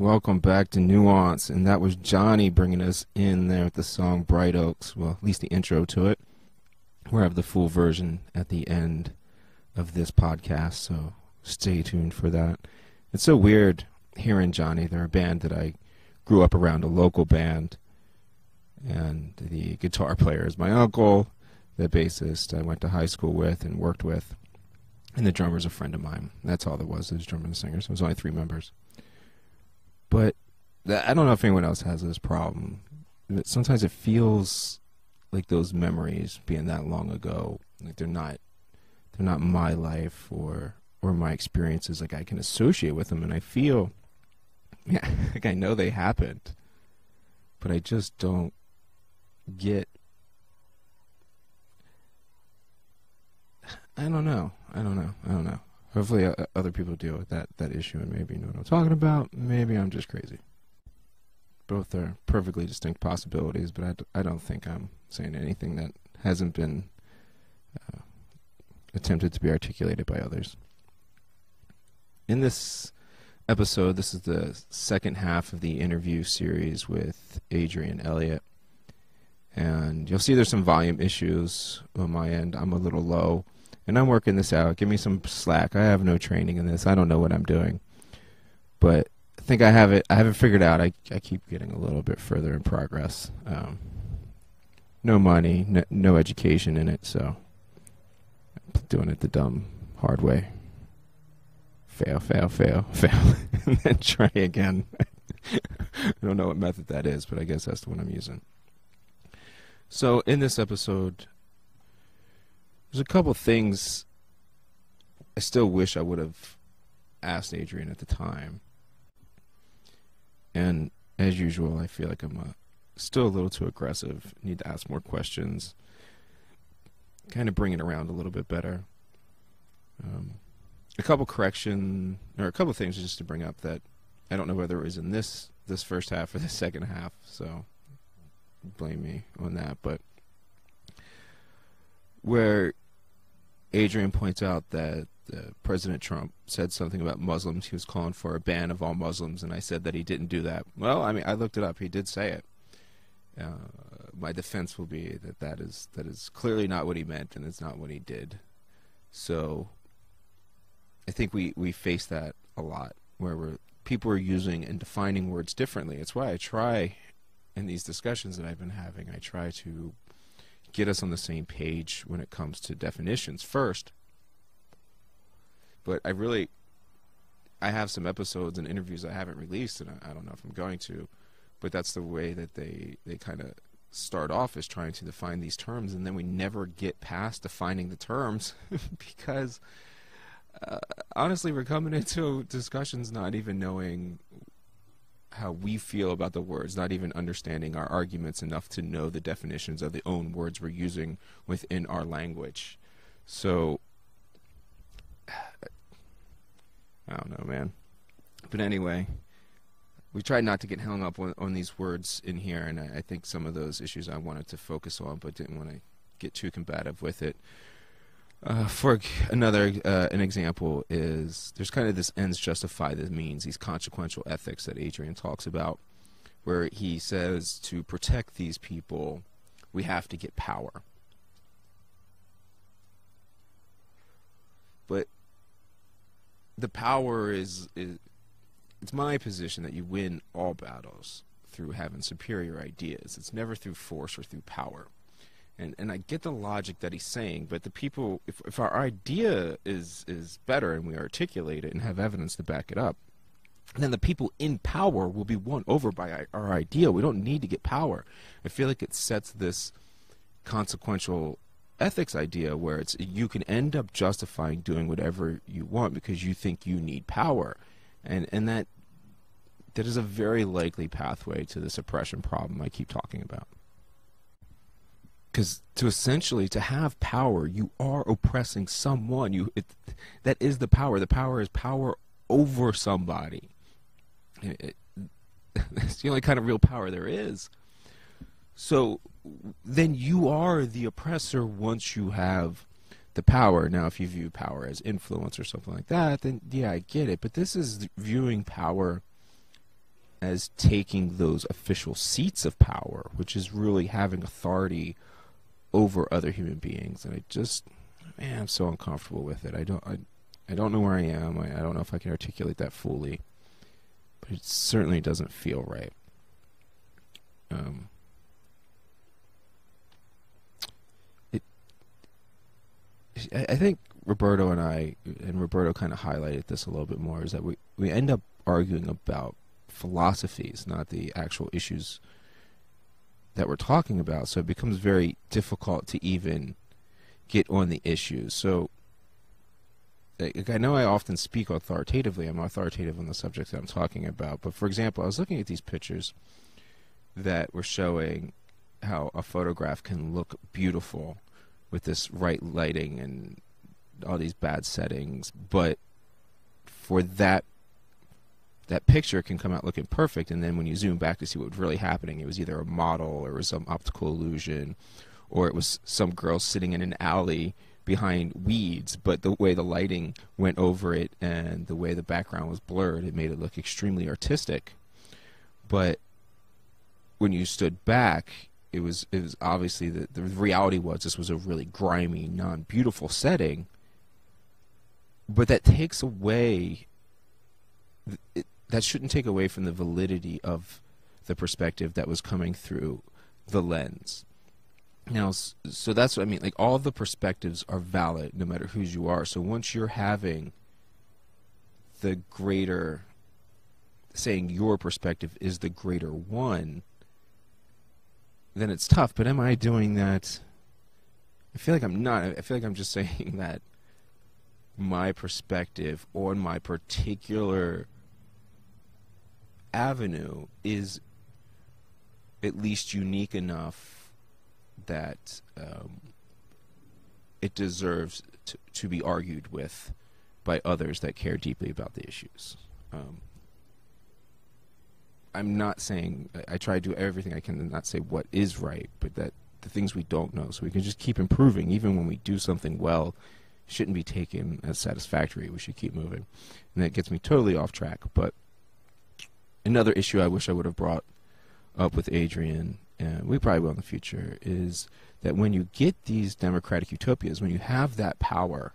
Welcome back to Nuance, and that was Johnny bringing us in there with the song Bright Oaks, well, at least the intro to it. We'll have the full version at the end of this podcast, so stay tuned for that. It's so weird hearing Johnny. They're a band that I grew up around, a local band, and the guitar player is my uncle, the bassist I went to high school with and worked with, and the drummer's a friend of mine. That's all there was. There was drummer and singer, so it was only 3 members. But I don't know if anyone else has this problem. Sometimes it feels like those memories being that long ago, like they're not my life or my experiences, like I can associate with them, and I feel like I know they happened, but I just don't get. I don't know. Hopefully other people deal with that issue and maybe know what I'm talking about. Maybe I'm just crazy. Both are perfectly distinct possibilities, but I don't think I'm saying anything that hasn't been attempted to be articulated by others. In this episode, this is the second half of the interview series with Adrian Elliot. And you'll see there's some volume issues on my end. I'm a little low. And I'm working this out. Give me some slack. I have no training in this. I don't know what I'm doing. But I think I have it. I have it figured out. I keep getting a little bit further in progress. No money, no education in it, so I'm doing it the dumb, hard way. Fail. And then try again. I don't know what method that is, but I guess that's the one I'm using. So in this episode, there's a couple things I still wish I would have asked Adrian at the time. And as usual, I feel like I'm still a little too aggressive. Need to ask more questions. Kind of bring it around a little bit better. A couple things just to bring up that I don't know whether it was in this first half or the second half, so blame me on that. But where Adrian points out that President Trump said something about Muslims. He was calling for a ban of all Muslims, and I said that he didn't do that. Well, I mean, I looked it up. He did say it. My defense will be that is clearly not what he meant, and it's not what he did. So I think we face that a lot, where people are using and defining words differently. It's why I try, in these discussions that I've been having, I try to get us on the same page when it comes to definitions first. But I have some episodes and interviews I haven't released, and I don't know if I'm going to, but that's the way that they kind of start off, is trying to define these terms, and then we never get past defining the terms because honestly, we're coming into discussions not even knowing how we feel about the words, not even understanding our arguments enough to know the definitions of the own words we're using within our language. So, I don't know, man. But anyway, we tried not to get hung up on these words in here, and I think some of those issues I wanted to focus on, but didn't want to get too combative with it. For an example is, there's kind of this ends justify the means, these consequential ethics that Adrian talks about, where he says to protect these people, we have to get power. But the power it's my position that you win all battles through having superior ideas. It's never through force or through power. And I get the logic that he's saying, but the people, if our idea is better and we articulate it and have evidence to back it up, then the people in power will be won over by our idea. We don't need to get power. I feel like it sets this consequential ethics idea where you can end up justifying doing whatever you want because you think you need power. And that is a very likely pathway to the suppression problem I keep talking about. Because to have power, you are oppressing someone. That is the power. The power is power over somebody. It's the only kind of real power there is. So then you are the oppressor once you have the power. Now, if you view power as influence or something like that, then yeah, I get it. But this is viewing power as taking those official seats of power, which is really having authority over other human beings. And I'm so uncomfortable with it. I don't know where I am. I don't know if I can articulate that fully, but it certainly doesn't feel right. I think Roberto kind of highlighted this a little bit more, is that we end up arguing about philosophies, not the actual issues that we're talking about. So it becomes very difficult to even get on the issues. So I know I often speak authoritatively. I'm authoritative on the subjects that I'm talking about. But for example, I was looking at these pictures that were showing how a photograph can look beautiful with this right lighting and all these bad settings, but for that picture can come out looking perfect, and then when you zoom back to see what was really happening, it was either a model or it was some optical illusion, or it was some girl sitting in an alley behind weeds, but the way the lighting went over it and the way the background was blurred, it made it look extremely artistic. But when you stood back, it was obviously the reality was this was a really grimy, non-beautiful setting. But that takes away, that shouldn't take away from the validity of the perspective that was coming through the lens. Now, so that's what I mean. Like, all the perspectives are valid, no matter whose you are. So once you're having the greater, saying your perspective is the greater one, then it's tough. But am I doing that? I feel like I'm not. I feel like I'm just saying that my perspective on my particular avenue is at least unique enough that it deserves to be argued with by others that care deeply about the issues. I'm not saying, I try to do everything I can to not say what is right, but that the things we don't know, so we can just keep improving. Even when we do something well, shouldn't be taken as satisfactory. We should keep moving. And that gets me totally off track. But another issue I wish I would have brought up with Adrian, and we probably will in the future, is that when you get these democratic utopias, when you have that power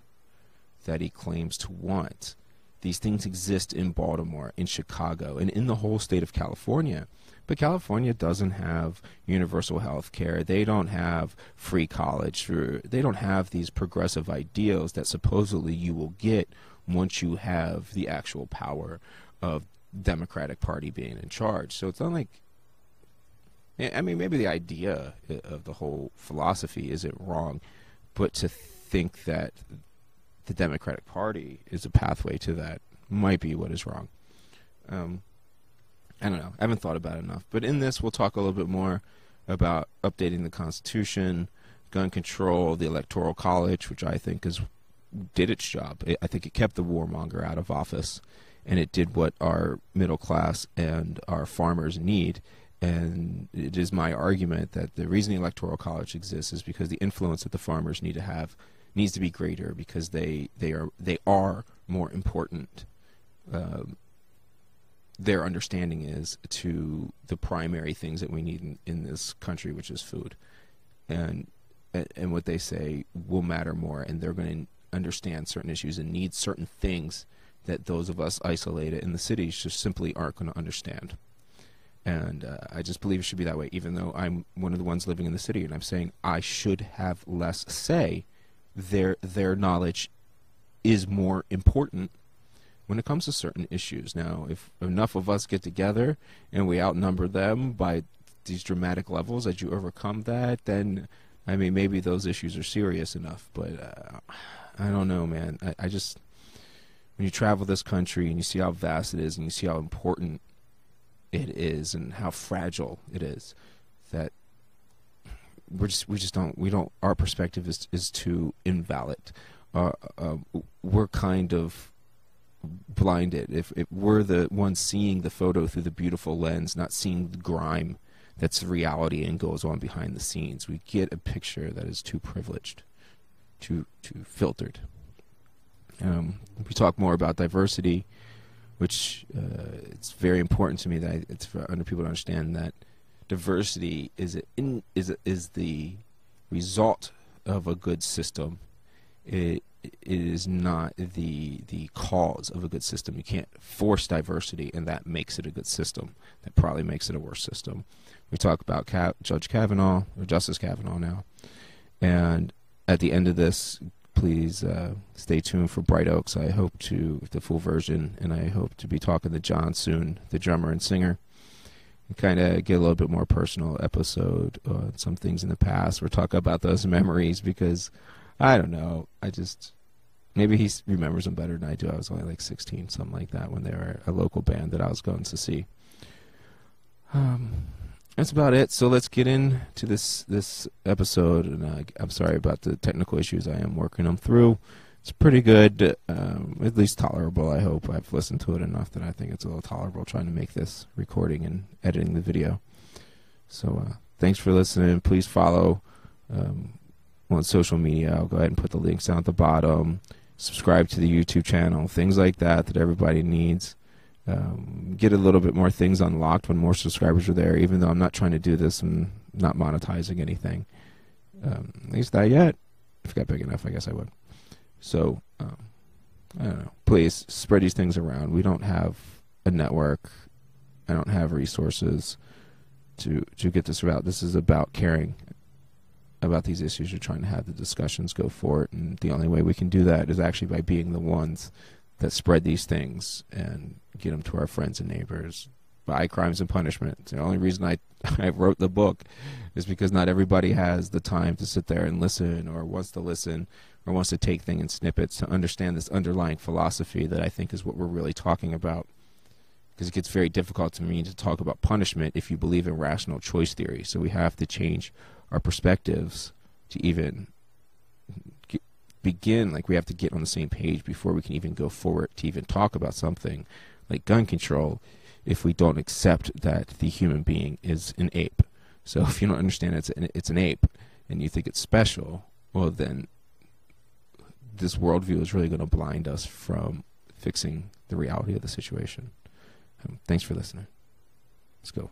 that he claims to want, these things exist in Baltimore, in Chicago, and in the whole state of California. But California doesn't have universal health care. They don't have free college. They don't have these progressive ideals that supposedly you will get once you have the actual power of Democratic Party being in charge. So it's not like, I mean, maybe the idea of the whole philosophy isn't wrong, but to think that the Democratic Party is a pathway to that might be what is wrong. I don't know. I haven't thought about it enough. But in this, we'll talk a little bit more about updating the Constitution, gun control, the Electoral College, which I think did its job. I think it kept the warmonger out of office, and it did what our middle class and our farmers need. And it is my argument that the reason the Electoral College exists is because the influence that the farmers need to have needs to be greater, because they are more important. Their understanding is to the primary things that we need in this country, which is food, and what they say will matter more, and they're going to understand certain issues and need certain things that those of us isolated in the cities just simply aren't going to understand. And I just believe it should be that way, even though I'm one of the ones living in the city, and I'm saying I should have less say. Their knowledge is more important when it comes to certain issues. Now, if enough of us get together and we outnumber them by these dramatic levels that you overcome that, then, I mean, maybe those issues are serious enough. But I don't know, man. I just, when you travel this country and you see how vast it is and you see how important it is and how fragile it is, that our perspective is too invalid. We're kind of blinded. If we're the ones seeing the photo through the beautiful lens, not seeing the grime that's the reality and goes on behind the scenes, we get a picture that is too privileged, too filtered. We talk more about diversity. which it's very important to me that it's for other people to understand that diversity is the result of a good system. It is not the cause of a good system. You can't force diversity, and that makes it a good system. That probably makes it a worse system. We talk about Judge Kavanaugh, or Justice Kavanaugh now, and at the end of this, please stay tuned for Bright Oaks. I hope to, the full version, and I hope to be talking to John soon, the drummer and singer, and kind of get a little bit more personal episode on some things in the past. We're talking about those memories because, I don't know, maybe he remembers them better than I do. I was only like 16, something like that, when they were a local band that I was going to see. That's about it. So let's get into this episode. And I'm sorry about the technical issues. I am working them through. It's pretty good, at least tolerable, I hope. I've listened to it enough that I think it's a little tolerable trying to make this recording and editing the video. So thanks for listening. Please follow on social media. I'll go ahead and put the links down at the bottom. Subscribe to the YouTube channel, things like that everybody needs. Get a little bit more things unlocked when more subscribers are there, even though I'm not trying to do this and not monetizing anything. At least not yet. If it got big enough, I guess I would. So, I don't know. Please spread these things around. We don't have a network. I don't have resources to get this out. This is about caring about these issues. You're trying to have the discussions go forward, and the only way we can do that is actually by being the ones that spread these things and get them to our friends and neighbors by crimes and punishment. The only reason I wrote the book is because not everybody has the time to sit there and listen, or wants to listen, or wants to take things in snippets to understand this underlying philosophy that I think is what we're really talking about. Because it gets very difficult to me to talk about punishment if you believe in rational choice theory. So we have to change our perspectives to even begin, like we have to get on the same page before we can even go forward to even talk about something like gun control, if we don't accept that the human being is an ape. So if you don't understand it's an ape and you think it's special, well then this worldview is really going to blind us from fixing the reality of the situation. Thanks for listening. Let's go.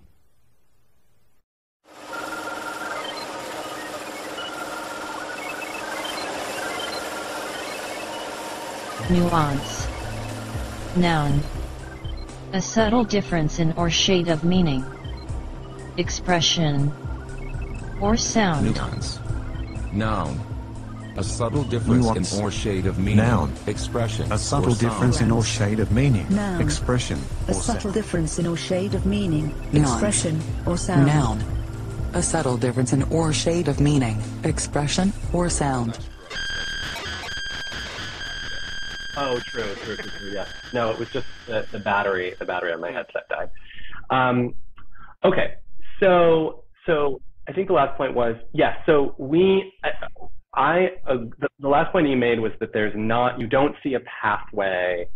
Nuance. Noun. A subtle difference in or shade of meaning. Expression. Or sound. Nuance. Noun. A subtle difference Nuance. in or shade of meaning. Noun. Expression. A subtle or sound. difference in or shade of meaning. Noun. Expression. A or subtle sound. difference in or shade of meaning, Noun. expression, or sound. Noun. A subtle difference in or shade of meaning, expression, or sound. Oh, true, yeah. No, it was just the battery on my headset died. Okay, so I think the last point was, yes, so the last point you made was that you don't see a pathway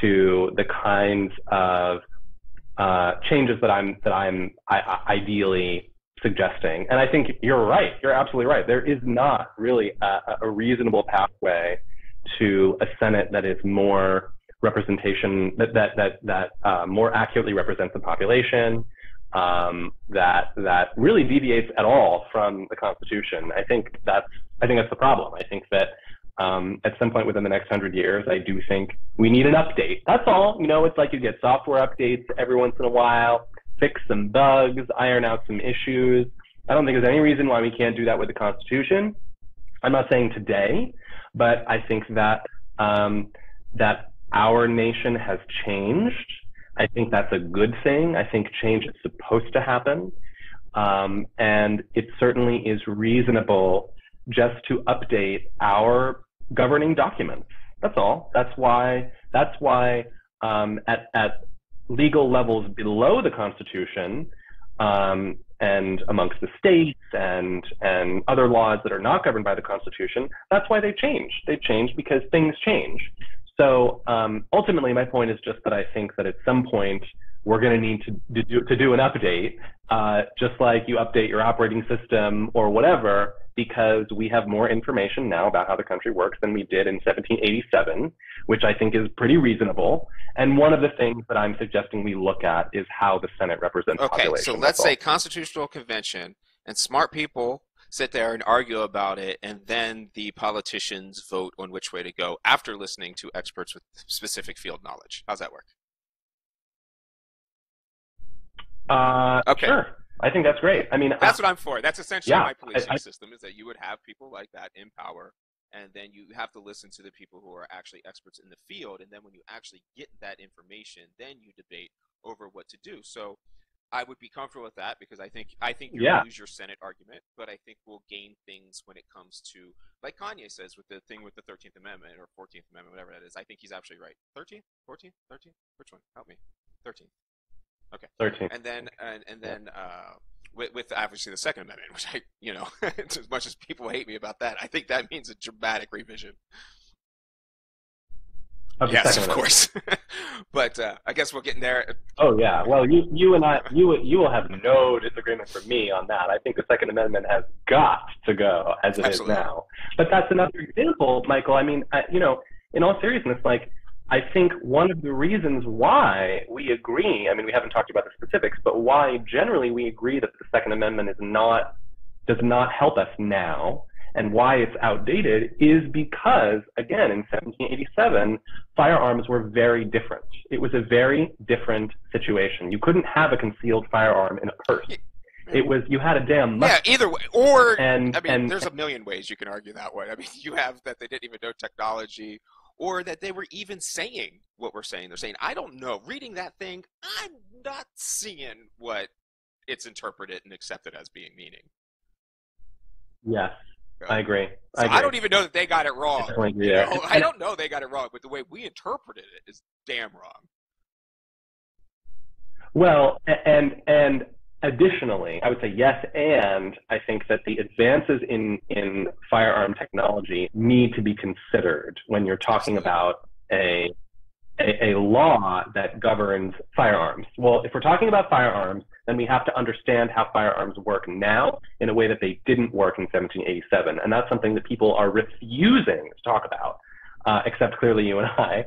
to the kinds of changes that I'm ideally suggesting. And I think you're right, you're absolutely right. There is not really a reasonable pathway to a Senate that is more representation, that more accurately represents the population, that really deviates at all from the Constitution. I think that's the problem. I think that at some point within the next 100 years, I do think we need an update. That's all. You know, it's like you get software updates every once in a while, fix some bugs, iron out some issues. I don't think there's any reason why we can't do that with the Constitution. I'm not saying today, but I think that that our nation has changed. I think that's a good thing. I think change is supposed to happen. And it certainly is reasonable just to update our governing documents. That's all. That's why at legal levels below the Constitution, and amongst the states and other laws that are not governed by the Constitution, that's why they've changed. They've changed because things change. So ultimately, my point is just that I think that at some point we're going to need to do an update, just like you update your operating system or whatever because we have more information now about how the country works than we did in 1787, which I think is pretty reasonable. And one of the things that I'm suggesting we look at is how the Senate represents population. Okay, so let's say Constitutional Convention, and smart people sit there and argue about it, and then the politicians vote on which way to go after listening to experts with specific field knowledge. How's that work? Okay. Sure. I think that's great. I mean, that's what I'm for. That's essentially my policing system, is that you would have people like that in power, and then you have to listen to the people who are actually experts in the field, and then when you actually get that information, then you debate over what to do. So I would be comfortable with that, because I think you'll lose your Senate argument, but I think we'll gain things when it comes to, like Kanye says with the thing with the 13th Amendment or 14th Amendment, whatever that is. I think he's absolutely right. 13th? 14th? 13th? Which one? Help me. 13th. Okay. 13th. And then with obviously the Second Amendment, which I, as much as people hate me about that, I think that means a dramatic revision. Yes, of course. But I guess we're getting there. Oh yeah. Well, you and I, you will have no disagreement from me on that. I think the Second Amendment has got to go as it is now. But that's another example, Michael. I mean, in all seriousness, like, I think one of the reasons why we agree, I mean, we haven't talked about the specifics, but why generally we agree that the Second Amendment does not help us now, and why it's outdated, is because, again, in 1787, firearms were very different. It was a very different situation. You couldn't have a concealed firearm in a purse. It was, you had a damn musket. Yeah, either way. Or, there's a million ways you can argue that way. I mean, you have that they didn't even know technology, or that they were even saying what we're saying. They're saying, I don't know. Reading that thing, I'm not seeing what it's interpreted and accepted as being meaning. Yes, I agree. I don't even know that they got it wrong. I don't know they got it wrong, but the way we interpreted it is damn wrong. Well, and additionally, I would say yes, and I think that the advances in firearm technology need to be considered when you're talking about a law that governs firearms. Well, if we're talking about firearms, then we have to understand how firearms work now in a way that they didn't work in 1787, and that's something that people are refusing to talk about, except clearly you and I.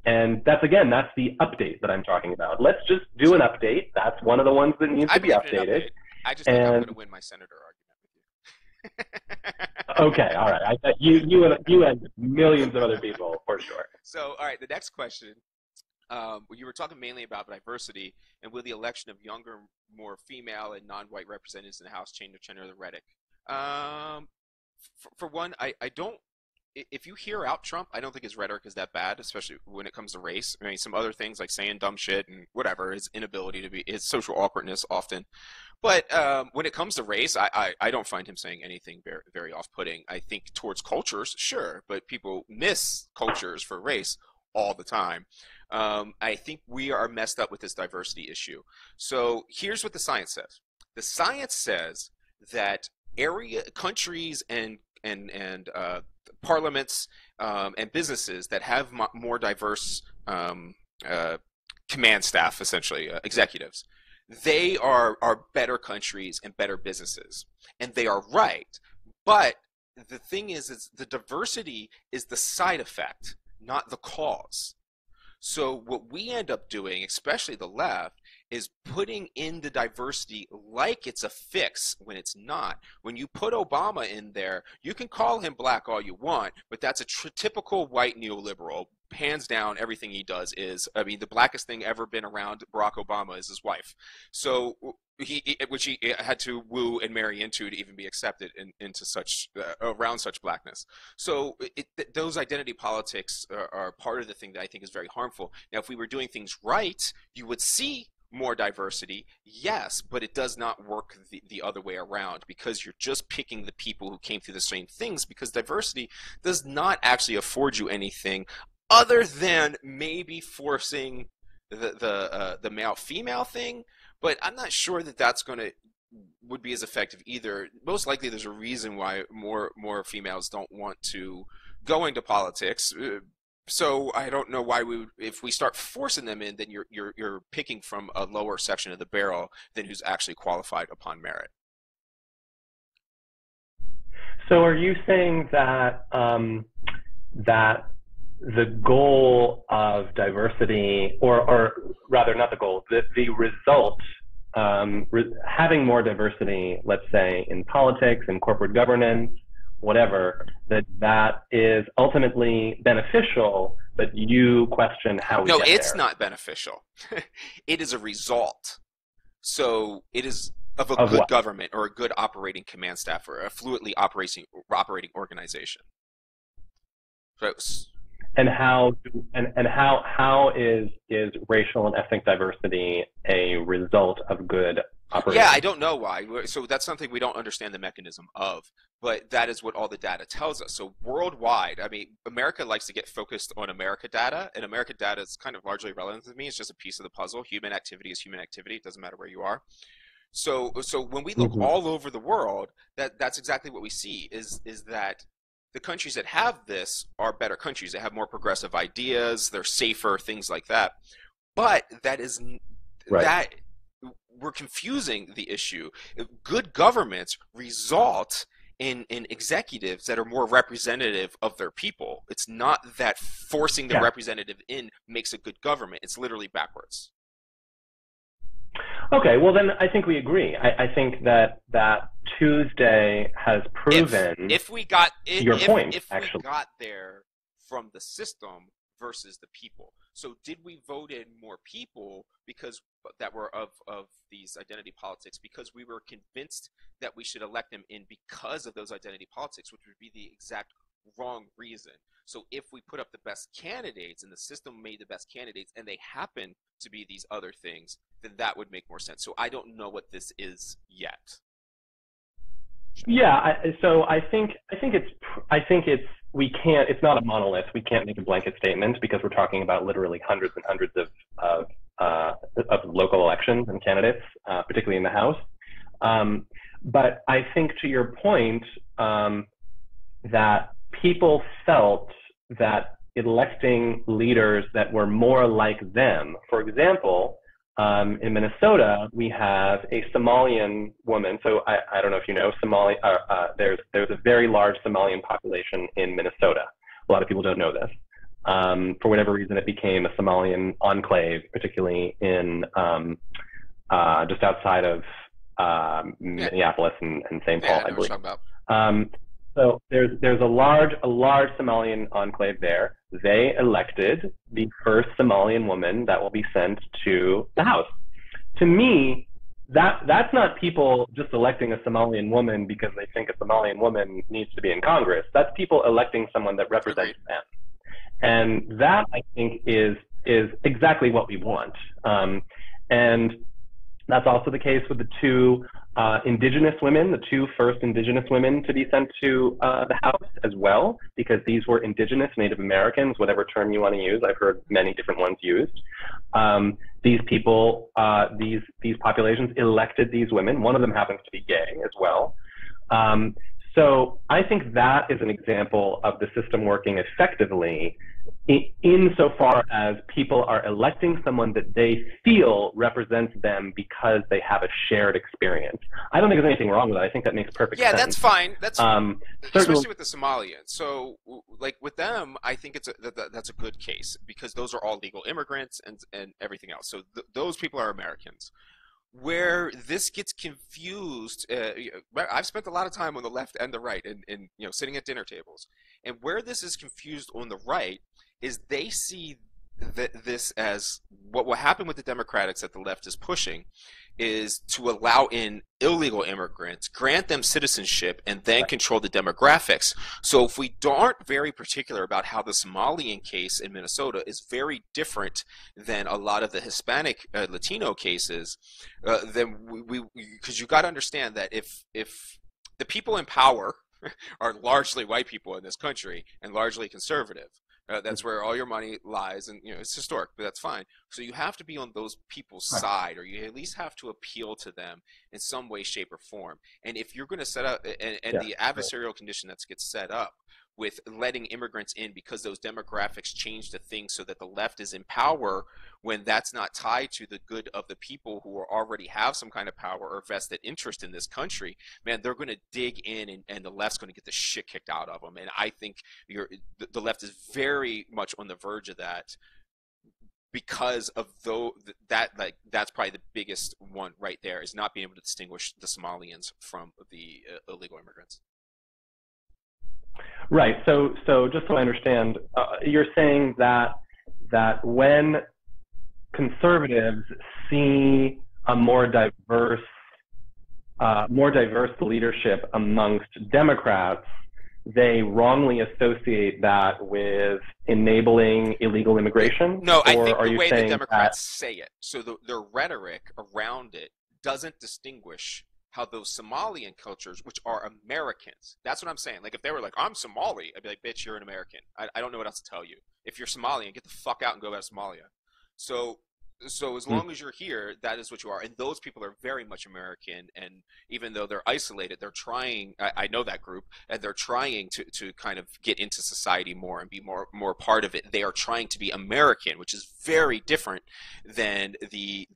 And that's the update that I'm talking about. Let's just do an update. That's one of the ones that needs to be updated. I just think I'm going to win my senator argument with you. Okay, all right. I thought you and millions of other people, for sure. So, all right, the next question. You were talking mainly about diversity, and will the election of younger, more female and non-white representatives in the House change the tenor of the rhetoric? For one, I don't. If you hear out Trump, I don't think his rhetoric is that bad, especially when it comes to race. I mean, some other things like saying dumb shit and whatever, his inability to be, his social awkwardness often. But when it comes to race, I don't find him saying anything very, very off-putting. I think towards cultures, sure, but people miss cultures for race all the time. I think we are messed up with this diversity issue. So here's what the science says. The science says that countries and parliaments and businesses that have more diverse command staff, essentially executives, they are better countries and better businesses, and they are right. But the thing is the diversity is the side effect, not the cause. So what we end up doing, especially the left, is putting in the diversity like it's a fix when it's not. When you put Obama in there, you can call him black all you want, but that's a typical white neoliberal. Hands down, everything he does is, I mean, the blackest thing ever been around Barack Obama is his wife. So which he had to woo and marry into to even be accepted into such around such blackness. So those identity politics are part of the thing that I think is very harmful. Now, if we were doing things right, you would see more diversity, yes, but it does not work the other way around, because you're just picking the people who came through the same things, because diversity does not actually afford you anything other than maybe forcing the male-female thing. But I'm not sure that that's would be as effective either. Most likely there's a reason why more females don't want to go into politics. So I don't know why if we start forcing them in, then you're picking from a lower section of the barrel than who's actually qualified upon merit. So are you saying that that the goal of diversity, or rather not the goal, the result, having more diversity, let's say in politics, in corporate governance, whatever, that is ultimately beneficial, but you question how we No, get it's there? not beneficial. It is a result. So it is of a Of good what? government or a good operating command staff or a fluidly operating organization. So And how is racial and ethnic diversity a result of good operation? yeah, I don't know why. So that's something we don't understand the mechanism of, but that is what all the data tells us. So worldwide, I mean, America likes to get focused on America data, and America data is kind of largely irrelevant to me. It's just a piece of the puzzle. Human activity is human activity. It doesn't matter where you are. So when we look all over the world, that's exactly what we see is that the countries that have this are better countries. They have more progressive ideas. They're safer, things like that. But that is that we're confusing the issue. Good governments result in executives that are more representative of their people. It's not that forcing the representative in makes a good government. It's literally backwards. Okay, well then I think we agree. I think that Tuesday has proven if we got your point. If actually, we got there from the system versus the people. So did we vote in more people because that were of these identity politics because we were convinced that we should elect them in because of those identity politics, which would be the exact wrong reason. So if we put up the best candidates and the system made the best candidates and they happen to be these other things, then that would make more sense. So I don't know what this is yet. Yeah, so I think it's we can't. It's not a monolith. We can't make a blanket statement because we're talking about literally hundreds and hundreds of local elections and candidates, particularly in the House. But I think to your point that people felt that electing leaders that were more like them. For example, in Minnesota, we have a Somalian woman. So I don't know if you know, there's a very large Somalian population in Minnesota. A lot of people don't know this. For whatever reason, it became a Somalian enclave, particularly in just outside of Minneapolis and St. Paul, I believe. So there's a large Somalian enclave there. They elected the first Somalian woman that will be sent to the House. To me, that's not people just electing a Somalian woman because they think a Somalian woman needs to be in Congress. That's people electing someone that represents them. And that, I think, is exactly what we want. And that's also the case with the two indigenous women, the two first indigenous women to be sent to the House as well, because these were indigenous Native Americans, whatever term you want to use. I've heard many different ones used. These people, these populations elected these women. One of them happens to be gay as well. So I think that is an example of the system working effectively insofar as people are electing someone that they feel represents them because they have a shared experience. I don't think there's anything wrong with it. I think that makes perfect sense. Yeah, that's fine. That's certainly, especially with the Somalians. So, like with them, I think that's a good case because those are all legal immigrants and everything else. So those people are Americans. Where this gets confused, I've spent a lot of time on the left and the right, and sitting at dinner tables, and where this is confused on the right is they see this as what will happen with the Democrats that the left is pushing is to allow in illegal immigrants, grant them citizenship, and then control the demographics. So if we aren't very particular about how the Somalian case in Minnesota is very different than a lot of the Hispanic Latino cases, then because you got to understand that if the people in power are largely white people in this country and largely conservative, that's where all your money lies, and it's historic, but that's fine. So you have to be on those people's side, or you at least have to appeal to them in some way, shape, or form. And if you're going to set up, and the adversarial condition that gets set up with letting immigrants in because those demographics change the thing so that the left is in power, when that's not tied to the good of the people who already have some kind of power or vested interest in this country, man, they're going to dig in, and the left's going to get the shit kicked out of them. And I think the left is very much on the verge of that, because of that's probably the biggest one right there, is not being able to distinguish the Somalians from the illegal immigrants. Right. So just so I understand, you're saying that when conservatives see a more diverse leadership amongst Democrats, they wrongly associate that with enabling illegal immigration? No, I think the way the Democrats say it, so their rhetoric around it doesn't distinguish how those Somalian cultures, which are Americans, that's what I'm saying. Like, if they were like, I'm Somali, I'd be like, bitch, you're an American. I don't know what else to tell you. If you're Somalian, get the fuck out and go back to Somalia. So as long as you're here, that is what you are. And those people are very much American. And even though they're isolated, they're trying, I know that group, and they're trying to kind of get into society more and be more part of it. They are trying to be American, which is very different than the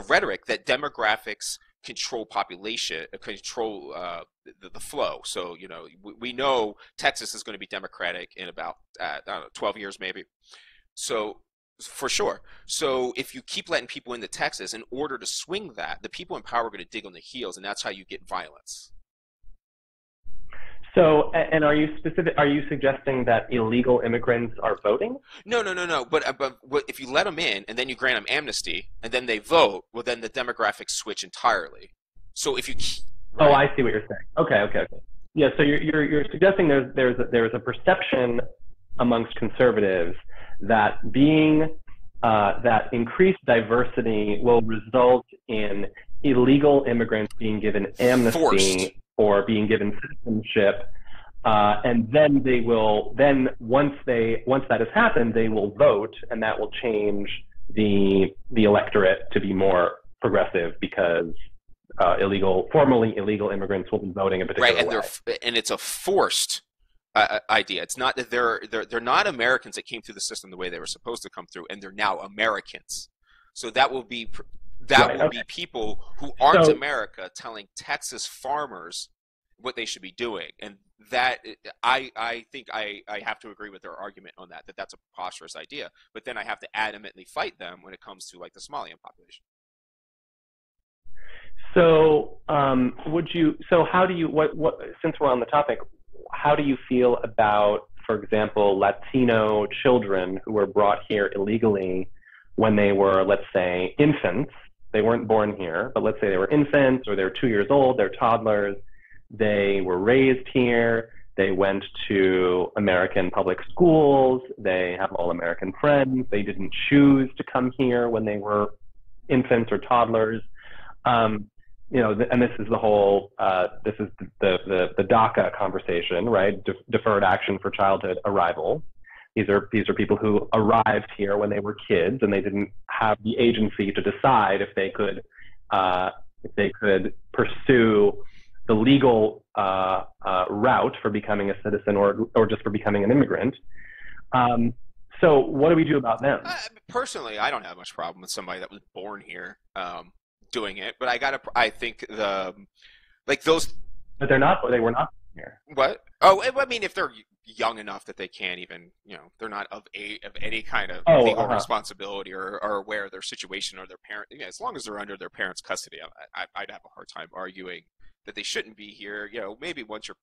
rhetoric that demographics control population, control the flow. So, you know, we know Texas is going to be Democratic in about, I don't know, 12 years maybe. So, for sure. So if you keep letting people into Texas, in order to swing that, the people in power are going to dig on the heels, and that's how you get violence. So, and are you suggesting that illegal immigrants are voting? No. But if you let them in, and then you grant them amnesty, and then they vote, well, then the demographics switch entirely. So if you right? Oh, I see what you're saying. Okay. Yeah. So you're suggesting there's a perception amongst conservatives that that increased diversity will result in illegal immigrants being given amnesty, forced, or being given citizenship, and then once that has happened, they will vote, and that will change the electorate to be more progressive, because formerly illegal immigrants will be voting a particular way. And it's a forced idea. It's not that they're not Americans that came through the system the way they were supposed to come through, and they're now Americans. So that will be be people who aren't America telling Texas farmers what they should be doing, and that I think I have to agree with their argument on that's a preposterous idea. But then I have to adamantly fight them when it comes to like the Somalian population. So how do you since we're on the topic, how do you feel about, for example, Latino children who were brought here illegally when they were, let's say, infants? They weren't born here, but let's say they were infants, or they're 2 years old, they're toddlers. They were raised here. They went to American public schools. They have all American friends. They didn't choose to come here when they were infants or toddlers. And this is the whole, this is the DACA conversation, right? Deferred action for childhood arrival. These are people who arrived here when they were kids, and they didn't have the agency to decide if they could pursue the legal route for becoming a citizen or just for becoming an immigrant. So what do we do about them? Personally, I don't have much problem with somebody that was born here doing it, but I think those. But they were not here. What? Oh, I mean, if they're young enough that they can't even, they're not of any kind of legal responsibility or aware of their situation or their parent. Yeah, as long as they're under their parents' custody, I'd have a hard time arguing that they shouldn't be here. Maybe once you're,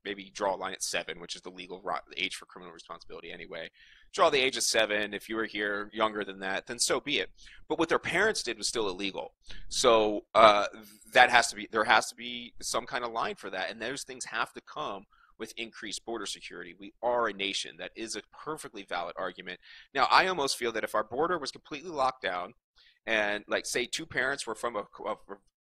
maybe draw a line at 7, which is the legal age for criminal responsibility anyway. Draw the age of 7. If you were here younger than that, then so be it. But what their parents did was still illegal. So there has to be some kind of line for that. And those things have to come with increased border security. We are a nation. That is a perfectly valid argument. Now, I almost feel that if our border was completely locked down, and say 2 parents were from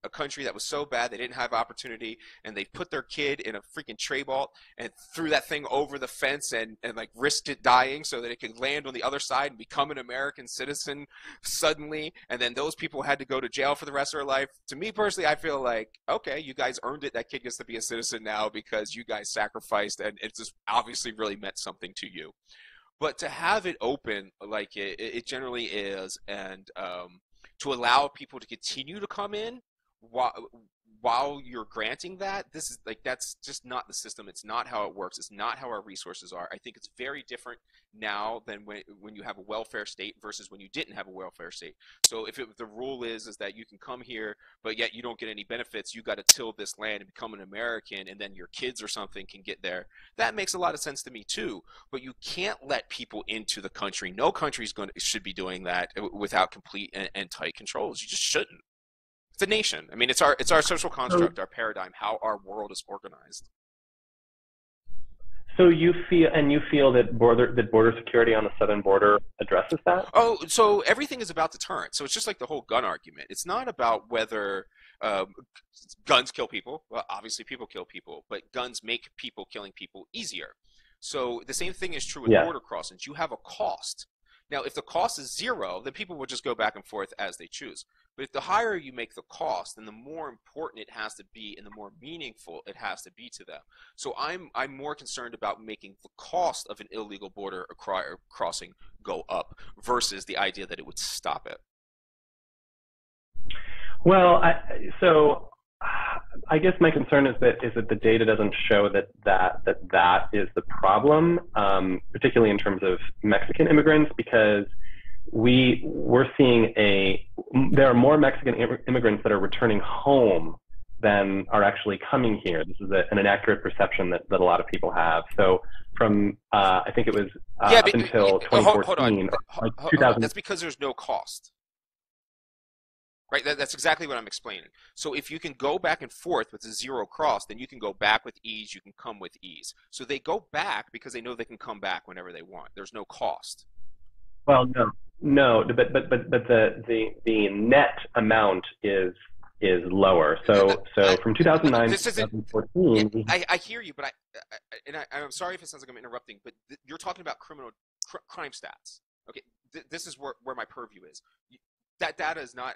a country that was so bad they didn't have opportunity, and they put their kid in a freaking tray vault and threw that thing over the fence and like risked it dying so that it could land on the other side and become an American citizen suddenly, and then those people had to go to jail for the rest of their life. To me personally, I feel like, okay, you guys earned it. That kid gets to be a citizen now because you guys sacrificed, and it just obviously really meant something to you. But to have it open like it generally is, and to allow people to continue to come in while you're granting that, this is like, that's just not the system. It's not how it works. It's not how our resources are. I think it's very different now than when you have a welfare state versus when you didn't have a welfare state. So if the rule is that you can come here, but yet you don't get any benefits, you got to till this land and become an American, and then your kids or something can get there. That makes a lot of sense to me too. But you can't let people into the country. No country should be doing that without complete and tight controls. You just shouldn't. It's a nation. I mean, it's our social construct, our paradigm, how our world is organized. So you feel that border security on the southern border addresses that? Oh, so everything is about deterrence. So it's just like the whole gun argument. It's not about whether guns kill people. Well, obviously people kill people, but guns make killing people easier. So the same thing is true with border crossings. You have a cost. Now, if the cost is zero, then people will just go back and forth as they choose. But if the higher you make the cost, then the more important it has to be and the more meaningful it has to be to them. So I'm more concerned about making the cost of an illegal border crossing go up versus the idea that it would stop it. Well, I guess my concern is that the data doesn't show that is the problem, particularly in terms of Mexican immigrants, because we're seeing there are more Mexican immigrants that are returning home than are actually coming here. This is an inaccurate perception that a lot of people have. So from I think it was up until 2014, hold on. That's because there's no cost. Right, that's exactly what I'm explaining. So if you can go back and forth with a zero cross, then you can go back with ease, you can come with ease. So they go back because they know they can come back whenever they want. There's no cost. Well, no, but the net amount is lower. So from 2009 to 2014. I hear you, but I'm sorry if it sounds like I'm interrupting, but you're talking about crime stats. Okay, this is where my purview is. That data is not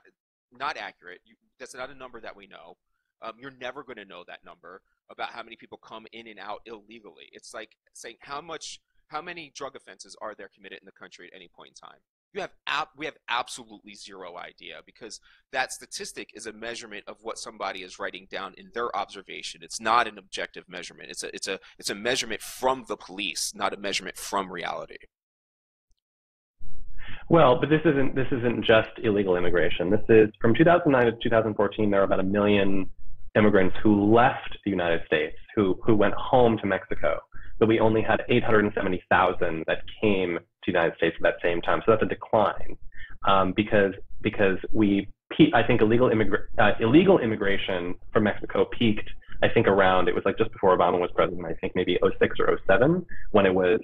accurate. That's not a number that we know. You're never going to know that number about how many people come in and out illegally. It's like saying how many drug offenses are there committed in the country at any point in time. We have absolutely zero idea, because that statistic is a measurement of what somebody is writing down in their observation. It's not an objective measurement. It's a measurement from the police, not a measurement from reality. Well, but this isn't just illegal immigration. This is from 2009 to 2014. There were about 1 million immigrants who left the United States, who went home to Mexico. But we only had 870,000 that came to the United States at that same time. So that's a decline, because I think illegal immigration from Mexico peaked, I think, around, it was like just before Obama was president, I think maybe 06 or 07, when it was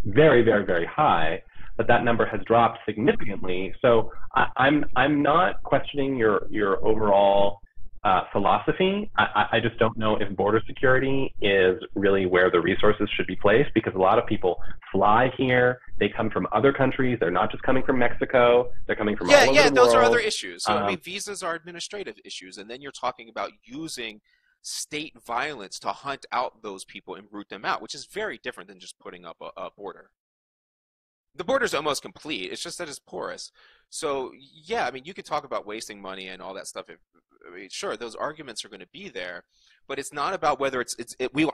very, very, very high. But that number has dropped significantly. So I'm not questioning your overall philosophy. I just don't know if border security is really where the resources should be placed, because a lot of people fly here. They come from other countries. They're not just coming from Mexico. They're coming from all over the world. Those are other issues. So I mean, visas are administrative issues, and then you're talking about using state violence to hunt out those people and root them out, which is very different than just putting up a border. The border's almost complete. It's just that it's porous. So yeah, I mean, you could talk about wasting money and all that stuff. Sure, those arguments are going to be there, but it's not about whether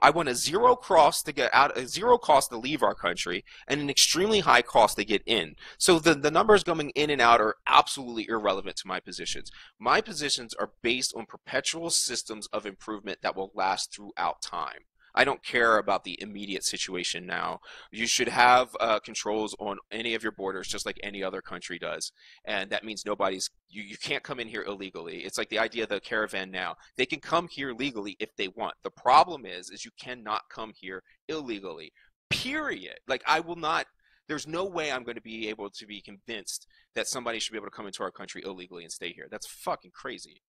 I want a zero cost to get out, a zero cost to leave our country, and an extremely high cost to get in. So the numbers coming in and out are absolutely irrelevant to my positions. My positions are based on perpetual systems of improvement that will last throughout time. I don't care about the immediate situation now. You should have controls on any of your borders just like any other country does. And that means you can't come in here illegally. It's like the idea of the caravan now. They can come here legally if they want. The problem is you cannot come here illegally, period. Like, there's no way I'm going to be able to be convinced that somebody should be able to come into our country illegally and stay here. That's fucking crazy.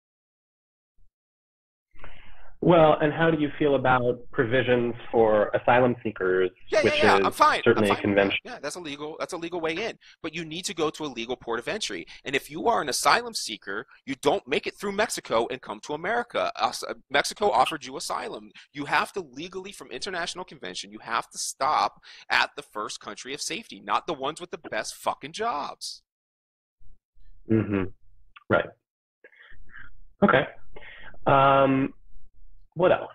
Well, and how do you feel about provisions for asylum seekers, which is I'm fine. certainly I'm fine conventional? Yeah, that's a legal way in. But you need to go to a legal port of entry. And if you are an asylum seeker, you don't make it through Mexico and come to America. Mexico offered you asylum. You have to legally, from international convention, you have to stop at the first country of safety, not the ones with the best fucking jobs. Mm-hmm. Right. Okay. What else?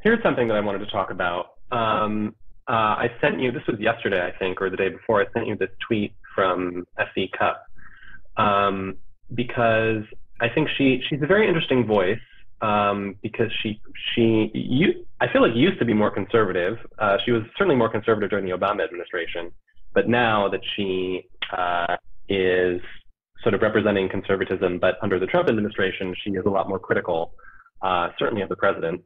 Here's something that I wanted to talk about. I sent you, this was yesterday, I think, or the day before, I sent you this tweet from SE Cupp, because I think she's a very interesting voice, because I feel like used to be more conservative. She was certainly more conservative during the Obama administration, but now that she is sort of representing conservatism, but under the Trump administration, she is a lot more critical, certainly of the president.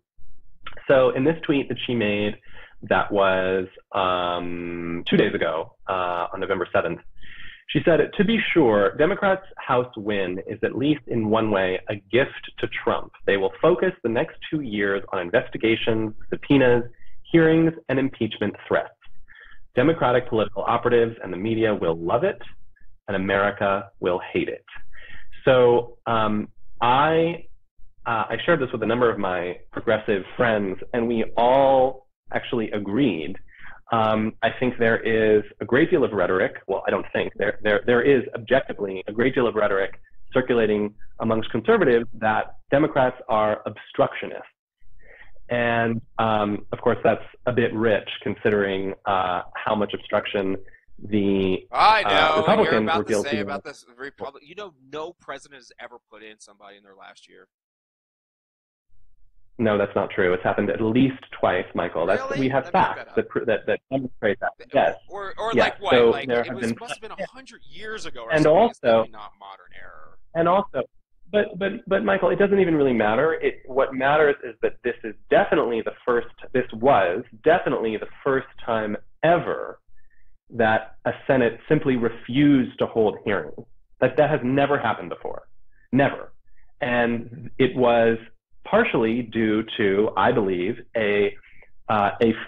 So in this tweet that she made, that was 2 days ago, on November 7th, she said, "To be sure, Democrats' House win is at least in one way a gift to Trump. They will focus the next 2 years on investigations, subpoenas, hearings, and impeachment threats. Democratic political operatives and the media will love it, and America will hate it." So I shared this with a number of my progressive friends, and we all actually agreed. I think there is a great deal of rhetoric. Well, I don't think there is objectively a great deal of rhetoric circulating amongst conservatives that Democrats are obstructionists. And of course, that's a bit rich considering how much obstruction the Republicans were guilty of. About this Republic. No president has ever put in somebody in their last year. No, that's not true. It's happened at least twice, Michael. Really? We have facts that demonstrate that. Yes. Or yes. like what? So like it must have been 100 years ago. Or and something. also, it's not modern error. And also, but Michael, it doesn't even really matter. What matters is that this was definitely the first time ever that a Senate simply refused to hold hearings. That has never happened before. Never. And it was partially due to, I believe, a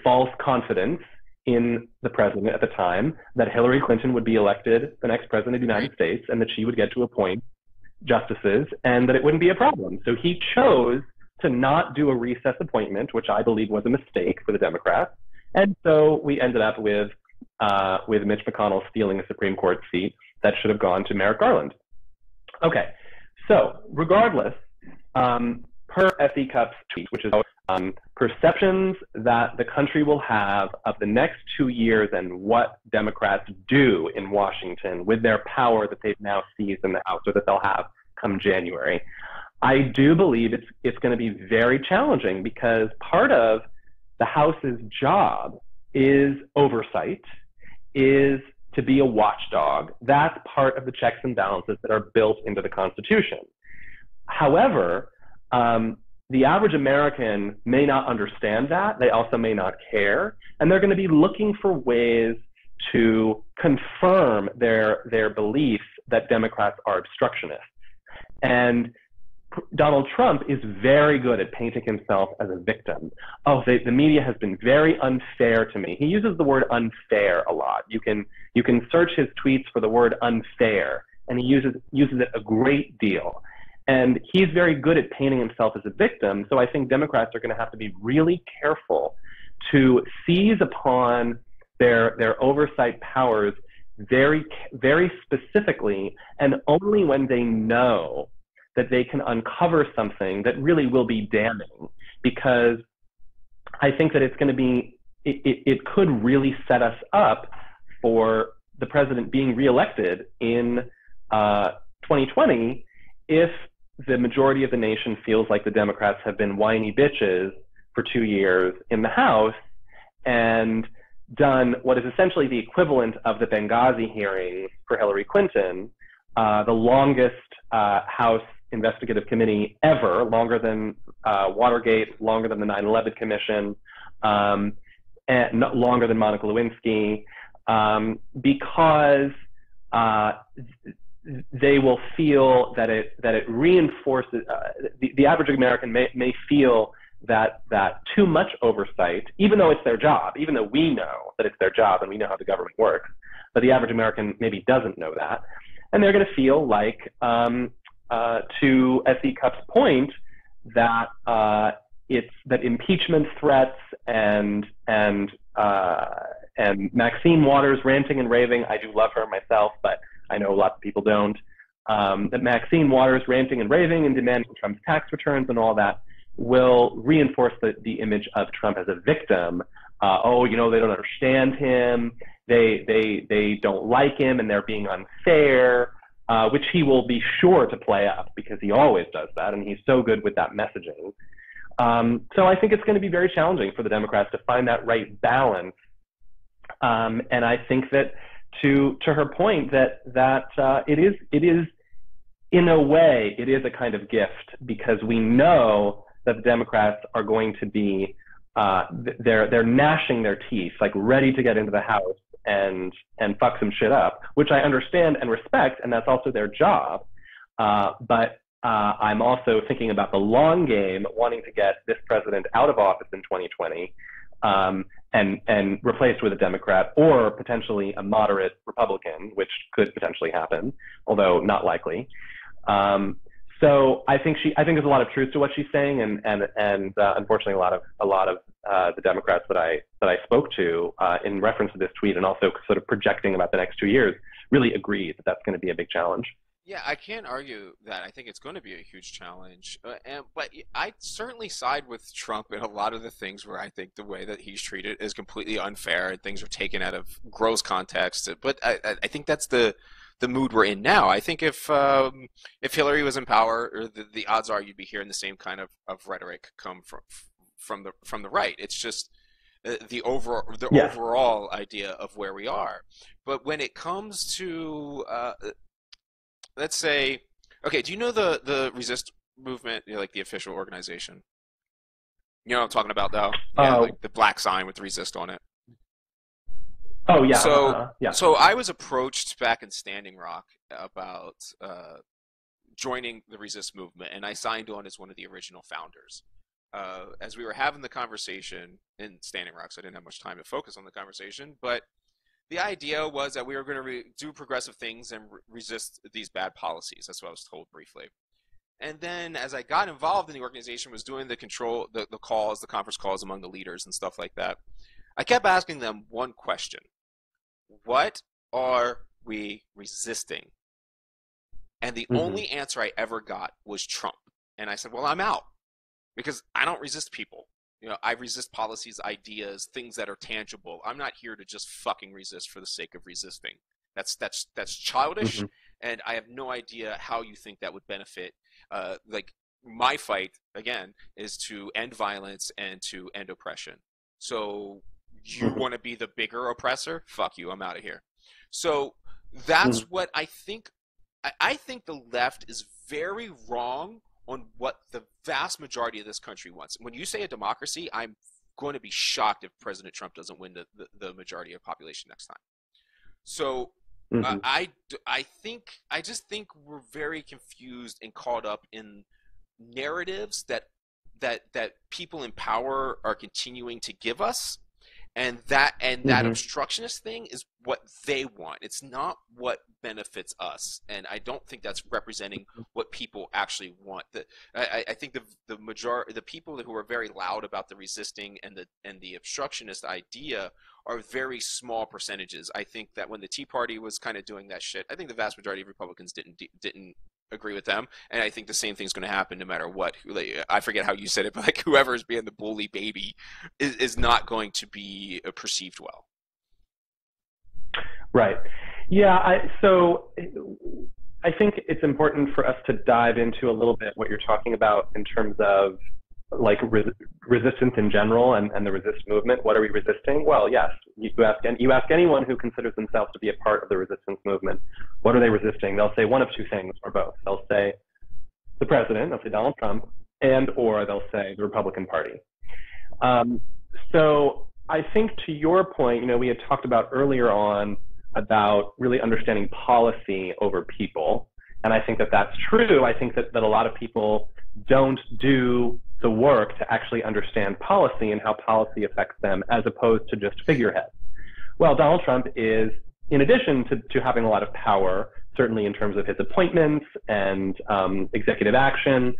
false confidence in the president at the time that Hillary Clinton would be elected the next president of the United States and that she would get to appoint justices and that it wouldn't be a problem. So he chose to not do a recess appointment, which I believe was a mistake for the Democrats. And so we ended up with Mitch McConnell stealing a Supreme Court seat that should have gone to Merrick Garland. Okay, so regardless, per F.E. Cupp's tweet, which is perceptions that the country will have of the next 2 years and what Democrats do in Washington with their power that they've now seized in the House or that they'll have come January. I do believe it's going to be very challenging because part of the House's job is oversight, is to be a watchdog. That's part of the checks and balances that are built into the Constitution. However, the average American may not understand that. They also may not care. And they're going to be looking for ways to confirm their beliefs that Democrats are obstructionists. And Donald Trump is very good at painting himself as a victim. Oh, the media has been very unfair to me. He uses the word unfair a lot. You can search his tweets for the word unfair, and he uses it a great deal. And he's very good at painting himself as a victim. So I think Democrats are going to have to be really careful to seize upon their oversight powers very, very specifically, and only when they know that they can uncover something that really will be damning. Because I think that it's going to be, it could really set us up for the president being reelected in 2020 if the majority of the nation feels like the Democrats have been whiny bitches for 2 years in the House and done what is essentially the equivalent of the Benghazi hearings for Hillary Clinton, the longest House investigative committee ever, longer than Watergate, longer than the 9/11 Commission, and longer than Monica Lewinsky, because they will feel that it reinforces the average American may feel that too much oversight, even though it's their job, even though we know that it's their job and we know how the government works, but the average American maybe doesn't know that, and they're going to feel like, to S.E. Cupp's point, that it's that impeachment threats and Maxine Waters ranting and raving. I do love her myself, but I know lots of people don't. That Maxine Waters ranting and raving and demanding Trump's tax returns and all that will reinforce the image of Trump as a victim. Oh, they don't understand him. They don't like him, and they're being unfair, which he will be sure to play up because he always does that, and he's so good with that messaging. So I think it's going to be very challenging for the Democrats to find that right balance. And I think that to her point that it is in a way it is a kind of gift, because we know that the Democrats are going to be they're gnashing their teeth, like ready to get into the House and fuck some shit up, which I understand and respect, and that's also their job. But I'm also thinking about the long game, wanting to get this president out of office in 2020 and replaced with a Democrat or potentially a moderate Republican, which could potentially happen, although not likely. So I think there's a lot of truth to what she's saying, and unfortunately a lot of the Democrats that I spoke to in reference to this tweet, and also sort of projecting about the next 2 years, really agree that that's going to be a big challenge. Yeah, I can't argue that. I think it's going to be a huge challenge. But I certainly side with Trump in a lot of the things where I think the way that he's treated is completely unfair and things are taken out of gross context. But I think that's the mood we're in now. I think if Hillary was in power, the odds are you'd be hearing the same kind of rhetoric come from the right. It's just the overall idea of where we are. But when it comes to let's say, okay, do you know the Resist movement, like the official organization? You know what I'm talking about, though? Yeah, like the black sign with Resist on it. Oh, yeah. So I was approached back in Standing Rock about joining the Resist movement, and I signed on as one of the original founders. As we were having the conversation in Standing Rock, so I didn't have much time to focus on the conversation, but the idea was that we were going to do progressive things and resist these bad policies. That's what I was told briefly. And then as I got involved in the organization, was doing the calls, the conference calls among the leaders and stuff like that, I kept asking them one question. What are we resisting? And the only answer I ever got was Trump. And I said, well, I'm out, because I don't resist people. I resist policies, ideas, things that are tangible. I'm not here to just fucking resist for the sake of resisting. That's childish, and I have no idea how you think that would benefit. Like, my fight, again, is to end violence and to end oppression. So you want to be the bigger oppressor? Fuck you, I'm out of here. So that's what I think. I think the left is very wrong on what the vast majority of this country wants. When you say a democracy, I'm going to be shocked if President Trump doesn't win the majority of the population next time. So I just think we're very confused and caught up in narratives that people in power are continuing to give us, and that obstructionist thing is what they want. It's not what benefits us, and I don't think that's representing what people actually want. I think the people who are very loud about the resisting and the obstructionist idea are very small percentages. I think that when the Tea Party was kind of doing that shit, I think the vast majority of Republicans didn't agree with them, and I think the same thing's going to happen no matter what. I forget how you said it, but like whoever is being the bully baby is not going to be perceived well. Right. Yeah. So I think it's important for us to dive into a little bit what you're talking about in terms of like resistance in general and the resist movement. What are we resisting? Well, yes, you ask anyone who considers themselves to be a part of the resistance movement, what are they resisting? They'll say one of two things or both. They'll say the president, they'll say Donald Trump, or they'll say the Republican Party. So I think to your point, we had talked about earlier on about really understanding policy over people. And I think that that's true. I think that a lot of people don't do the work to actually understand policy and how policy affects them as opposed to just figureheads. Well, Donald Trump is, in addition to having a lot of power, certainly in terms of his appointments and executive action,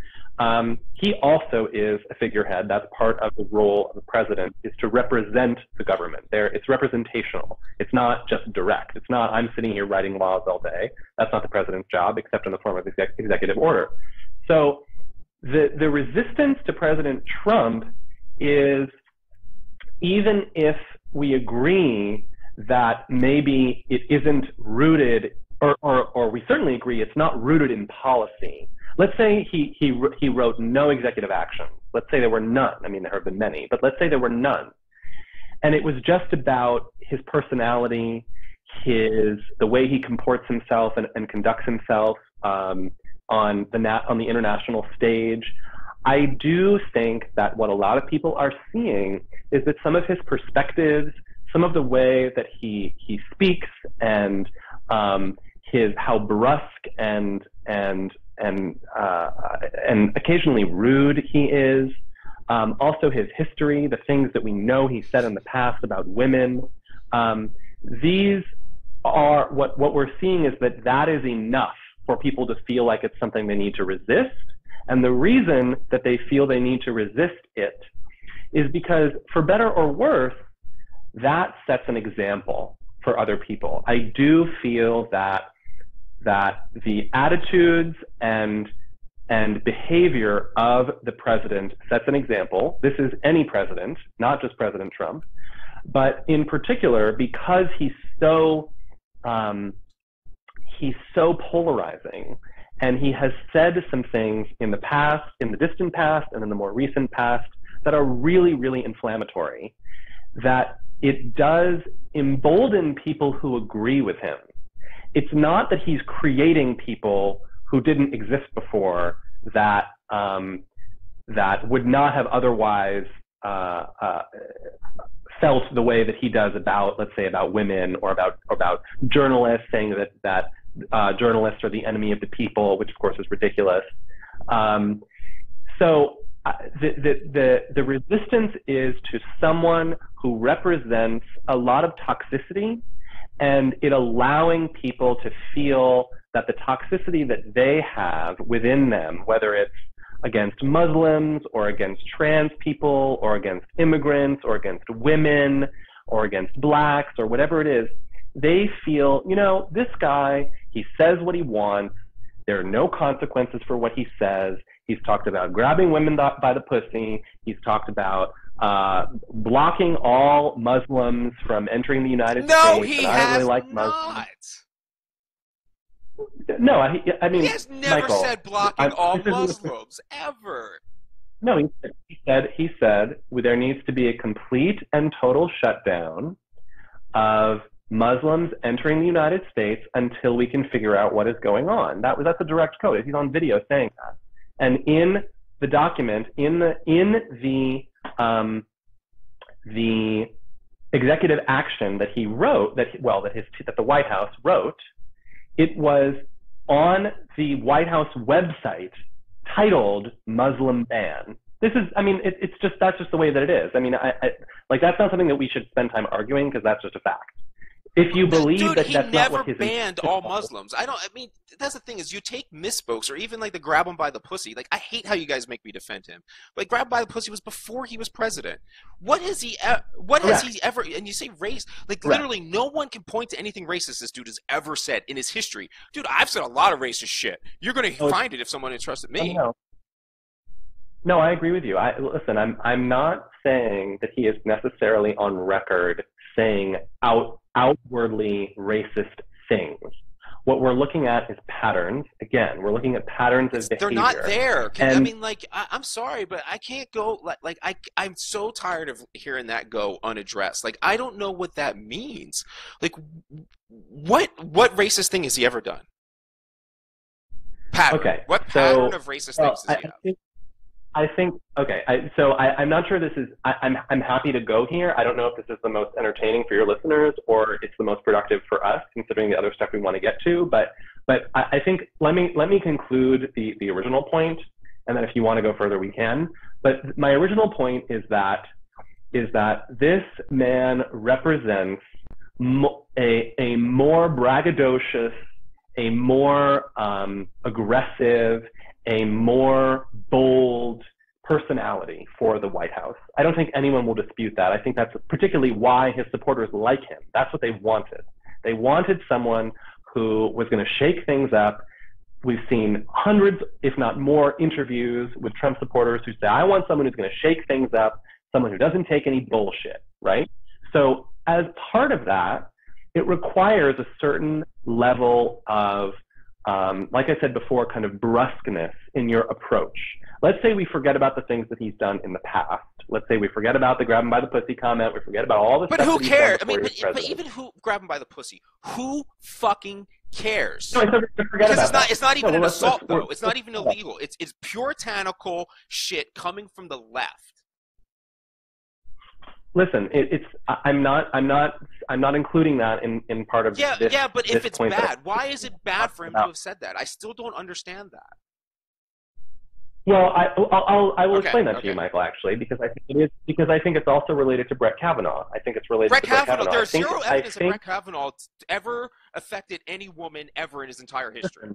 he also is a figurehead. That's part of the role of the president, is to represent the government. It's representational. It's not just direct. It's not, I'm sitting here writing laws all day. That's not the president's job, except in the form of executive order. So the resistance to President Trump is, even if we agree that maybe it isn't rooted, or we certainly agree it's not rooted in policy. Let's say he wrote no executive action. Let's say there were none. I mean, there have been many, but let's say there were none. And it was just about his personality, the way he comports himself and conducts himself on the international stage. I do think that what a lot of people are seeing is that some of his perspectives, some of the way that he speaks, and how brusque and occasionally rude he is. Also his history, the things that we know he said in the past about women. These are what we're seeing is that is enough for people to feel like it's something they need to resist. And the reason that they feel they need to resist it is because, for better or worse, that sets an example for other people. I do feel that the attitudes and behavior of the president sets an example. This is any president, not just President Trump, but in particular because he's so polarizing, and he has said some things in the past, in the distant past, and in the more recent past that are really, really inflammatory, that it does embolden people who agree with him. It's not that he's creating people who didn't exist before that would not have otherwise felt the way that he does about, let's say, about women, or about journalists, saying that journalists are the enemy of the people, which of course is ridiculous. So the resistance is to someone who represents a lot of toxicity, and it allowing people to feel that the toxicity that they have within them, whether it's against Muslims or against trans people or against immigrants or against women or against blacks or whatever it is, they feel, this guy, he says what he wants. There are no consequences for what he says. He's talked about grabbing women by the pussy. He's talked about blocking all Muslims from entering the United States. No, he I don't really like not. No, I mean, he has never Michael, said blocking all Muslims ever. No, he said there needs to be a complete and total shutdown of Muslims entering the United States until we can figure out what is going on. That's a direct quote. He's on video saying that. And in the document, in the executive action that he wrote, that the White House wrote, it was on the White House website titled Muslim ban. This is, I mean, that's just the way that it is. I mean, that's not something that we should spend time arguing, because that's just a fact. If you believe that's not what his... Dude, he never banned all Muslims. I mean, that's the thing, is you take misspoke, or even like the grab him by the pussy. Like, I hate how you guys make me defend him. But grab by the pussy was before he was president. What has he ever, and you say race, like literally no one can point to anything racist this dude has ever said in his history. Dude, I've said a lot of racist shit. You're going to find it if someone entrusted me. No, I agree with you. Listen, I'm not saying that he is necessarily on record saying outwardly racist things. What we're looking at is patterns. Again, we're looking at patterns of behavior. They're not there. I mean, like, I'm sorry, but I can't go, I'm so tired of hearing that go unaddressed. Like, I don't know what that means. Like, what racist thing has he ever done? Pattern. Okay. What pattern of racist things does he have? I think, okay, I'm not sure this is, I'm happy to go here. I don't know if this is the most entertaining for your listeners or it's the most productive for us, considering the other stuff we want to get to. But I think, let me conclude the original point, and then if you want to go further, we can. But my original point is that this man represents a more braggadocious, a more aggressive, a more bold personality for the White House. I don't think anyone will dispute that. I think that's particularly why his supporters like him. That's what they wanted. They wanted someone who was going to shake things up. We've seen hundreds, if not more, interviews with Trump supporters who say, I want someone who's going to shake things up, someone who doesn't take any bullshit, right? So as part of that, it requires a certain level of, like I said before, kind of brusqueness in your approach. Let's say we forget about the things that he's done in the past. Let's say we forget about the grab him by the pussy comment. We forget about all the stuff. But who cares? I mean, but even who grab him by the pussy? Who fucking cares? No, it's not even an assault, though. It's not even illegal. It's puritanical shit coming from the left. Listen, I'm not including that in part of this. Yeah, but if it's point bad, why is it bad for him to have said that? I still don't understand that. Well, I will explain that to you, Michael, actually, because I think it's also related to Brett Kavanaugh. I think it's related to Brett Kavanaugh. There's zero evidence that Brett Kavanaugh ever affected any woman ever in his entire history.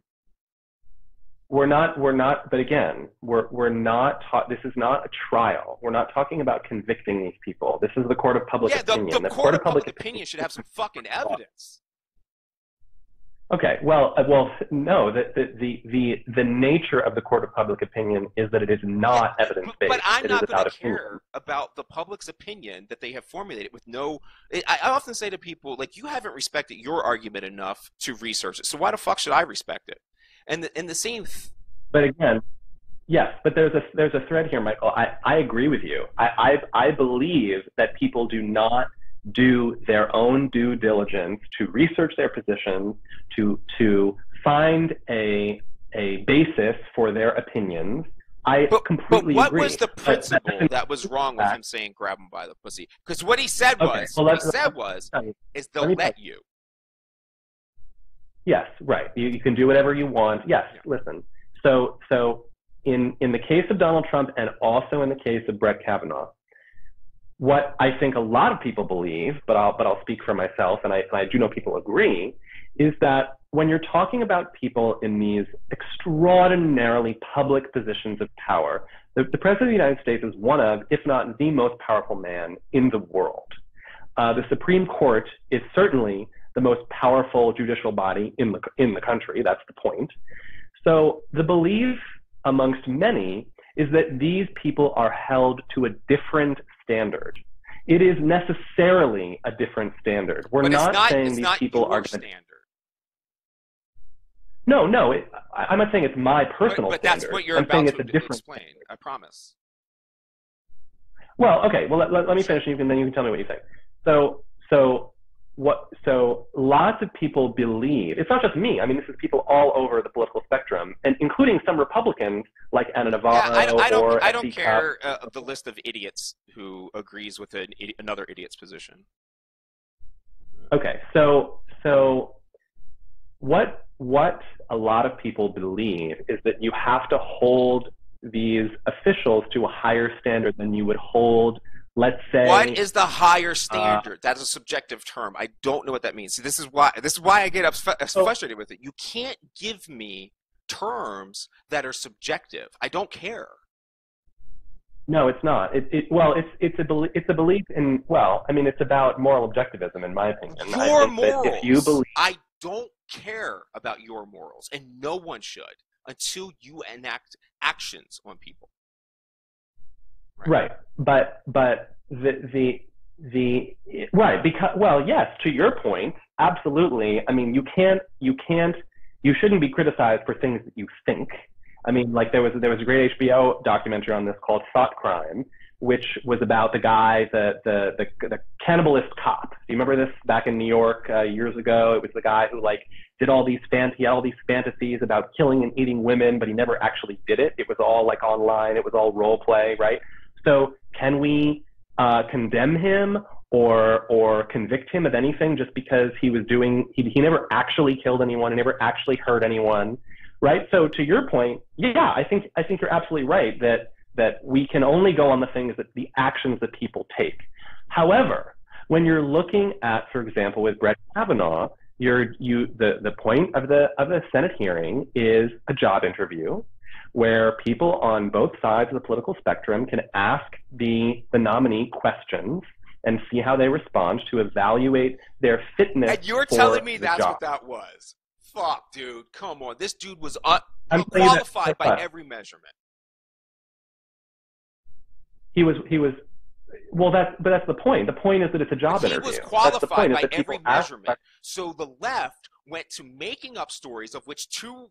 We're not, but again, we're not, this is not a trial. We're not talking about convicting these people. This is the court of public opinion. The court of public opinion should have some fucking evidence. Okay, well, no, the nature of the court of public opinion is that it is not evidence-based. But I'm not going to care about the public's opinion that they have formulated with no, I often say to people, like, you haven't respected your argument enough to research it, so why the fuck should I respect it? And the same. But again, yes, but there's a thread here, Michael. I agree with you. I believe that people do not do their own due diligence to research their positions, to find a basis for their opinions. Completely but what agree. Was the principle that was wrong with him saying grab him by the pussy? Because what he said was, is they'll let you. Yes, right. You can do whatever you want. Yes, yeah. Listen. So in the case of Donald Trump and also in the case of Brett Kavanaugh, what I think a lot of people believe, but I'll speak for myself, and I do know people agree, is that when you're talking about people in these extraordinarily public positions of power, the President of the United States is one of, if not the most powerful man in the world. The Supreme Court is certainly the most powerful judicial body in the country. That's the point. So the belief amongst many is that these people are held to a different standard. It is necessarily a different standard. We're not saying these people are standard. No, I'm not saying it's my personal standard. But that's what you're about to explain. I promise. Well, okay. Well, let me finish, and then you can tell me what you think. So lots of people believe, it's not just me, I mean, this is people all over the political spectrum, and including some Republicans like Anna Navarro I don't care of the list of idiots who agrees with another idiot's position. Okay, so what a lot of people believe is that you have to hold these officials to a higher standard than you would hold, let's say. What is the higher standard? That's a subjective term. I don't know what that means. See, this is why I get frustrated with it. You can't give me terms that are subjective. I don't care. No, it's not. It's a belief in. Well, I mean, it's about moral objectivism, in my opinion. Your morals. If you believe, I don't care about your morals, and no one should until you enact actions on people. Right. But the right, because, well, yes, to your point, absolutely. I mean, you shouldn't be criticized for things that you think. I mean, like there was a great HBO documentary on this called Thought Crime, which was about the guy, the cannibalist cop. Do you remember this back in New York years ago? It was the guy who like did all these he had all these fantasies about killing and eating women, but he never actually did it. It was all like online. It was all role play, right? So can we condemn him or convict him of anything just because he never actually killed anyone, he never actually hurt anyone, right? So to your point, yeah, I think you're absolutely right that we can only go on the actions that people take. However, when you're looking at, for example, with Brett Kavanaugh, the point of the Senate hearing is a job interview where people on both sides of the political spectrum can ask the nominee questions and see how they respond to evaluate their fitness. And you're for telling me the that's job. what that was? Fuck, dude, come on. This dude was I'm saying qualified by every measurement. He was. Well, but that's the point. The point is that it's a job interview. He was qualified by every measurement. ask. So the left went to making up stories, of which two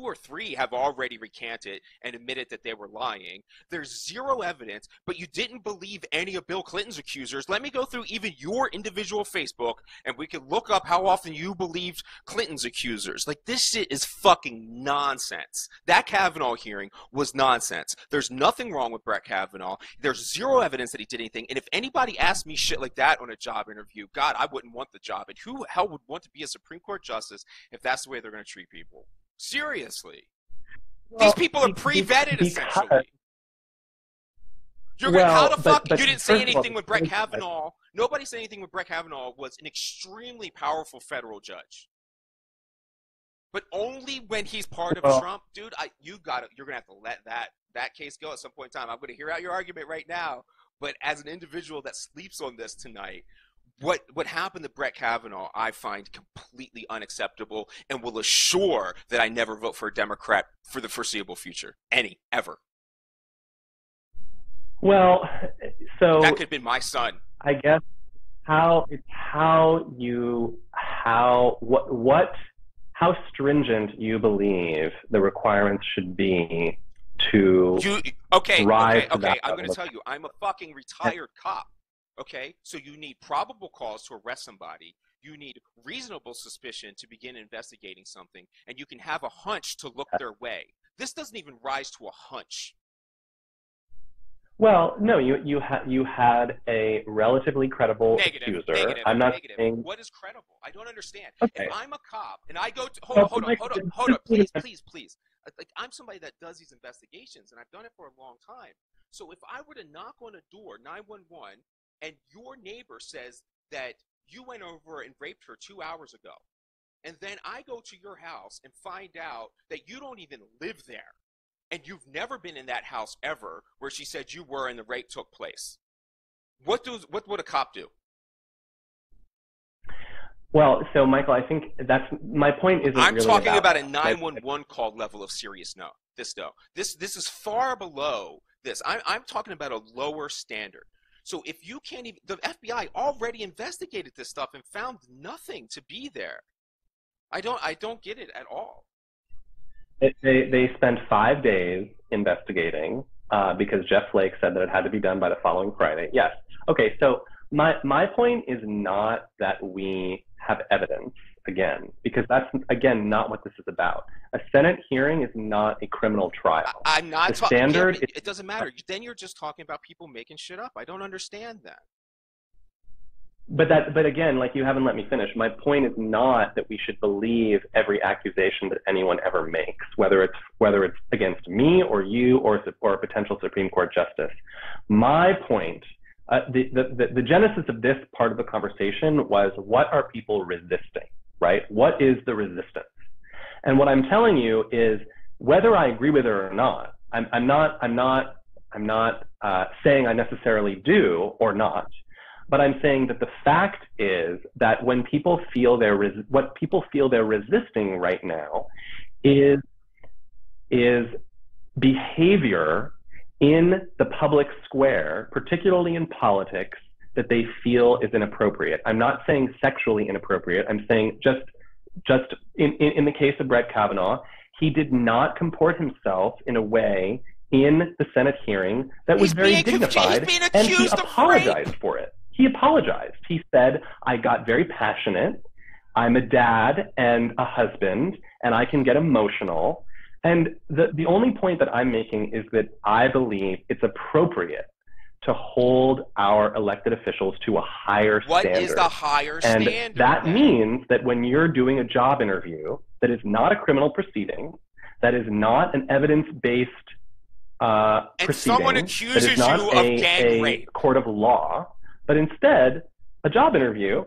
or three have already recanted and admitted that they were lying. There's zero evidence, but you didn't believe any of Bill Clinton's accusers. Let me go through even your individual Facebook, and we can look up how often you believed Clinton's accusers. Like, this shit is fucking nonsense. That Kavanaugh hearing was nonsense. There's nothing wrong with Brett Kavanaugh. There's zero evidence that he did anything. And if anybody asked me shit like that on a job interview, God, I wouldn't want the job. And who the hell would want to be a Supreme Court justice if that's the way they're going to treat people? Seriously. Well, these people are pre-vetted, essentially. How the fuck? You didn't say anything with Brett Kavanaugh. Nobody said anything with Brett Kavanaugh was an extremely powerful federal judge. But only when he's part of Trump, dude. You're gonna have to let that case go at some point in time. I'm gonna hear out your argument right now. But as an individual that sleeps on this tonight, what happened to Brett Kavanaugh, I find completely unacceptable, and will assure that I never vote for a Democrat for the foreseeable future, ever. Well, so that could have been my son. I guess how stringent you believe the requirements should be to rise to that I'm going to tell you, I'm a fucking retired cop. Okay, so you need probable cause to arrest somebody. You need reasonable suspicion to begin investigating something, and you can have a hunch to look their way. This doesn't even rise to a hunch. Well, no, you had a relatively credible accuser. I'm not saying what is credible. I don't understand. Okay. If I'm a cop and I go to hold on, please. Like, I'm somebody that does these investigations, and I've done it for a long time. So if I were to knock on a door, 911, and your neighbor says that you went over and raped her 2 hours ago, and then I go to your house and find out that you don't even live there, and you've never been in that house ever where she said you were and the rape took place, what would a cop do? Well, so Michael, I think that's my point. I'm talking about a 911 call level of serious. No, this is far below this. I'm talking about a lower standard. So if you can't even, the FBI already investigated this stuff and found nothing to be there. I don't get it at all. They spent 5 days investigating because Jeff Flake said that it had to be done by the following Friday. Yes. Okay. So my point is not that we have evidence again, because that's again not what this is about. A Senate hearing is not a criminal trial. I'm not the standard. It doesn't matter. Then you're just talking about people making shit up. I don't understand that. But again, like, you haven't let me finish. My point is not that we should believe every accusation that anyone ever makes, whether it's against me or you or a potential Supreme Court justice. My point, the genesis of this part of the conversation was, what are people resisting, right? What is the resistance? And what I'm telling you is, whether I agree with it or not, I'm not saying I necessarily do or not. But I'm saying that the fact is that when people feel what people feel they're resisting right now is behavior in the public square, particularly in politics, that they feel is inappropriate. I'm not saying sexually inappropriate. I'm saying just in the case of Brett Kavanaugh, he did not comport himself in a way in the Senate hearing that was very dignified, and he apologized for it. He apologized. He said, I got very passionate. I'm a dad and a husband, and I can get emotional. And the only point that I'm making is that I believe it's appropriate to hold our elected officials to a higher standard. What is the higher standard? And that means that when you're doing a job interview that is not a criminal proceeding, that is not an evidence-based proceeding, and someone accuses you of gang rape, court of law, but instead a job interview,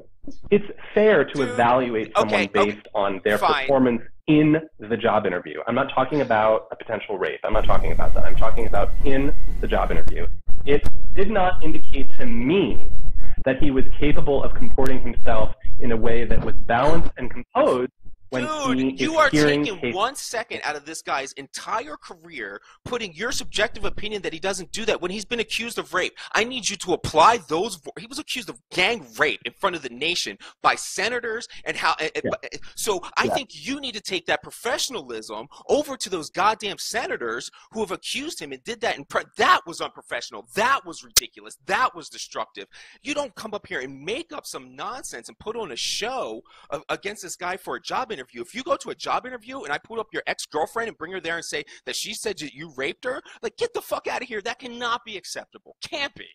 it's fair to evaluate someone based on their performance in the job interview. I'm not talking about a potential rape. I'm not talking about that. I'm talking about in the job interview. It did not indicate to me that he was capable of comporting himself in a way that was balanced and composed. Dude, you are taking 1 second out of this guy's entire career, putting your subjective opinion that he doesn't do that when he's been accused of rape. I need you to apply those. He was accused of gang rape in front of the nation by senators and how. So I think you need to take that professionalism over to those goddamn senators who have accused him and did that. That was unprofessional. That was ridiculous. That was destructive. You don't come up here and make up some nonsense and put on a show against this guy for a job interview. If you go to a job interview and I put up your ex-girlfriend and bring her there and say that she said that you raped her, like, get the fuck out of here. That cannot be acceptable. Can't be.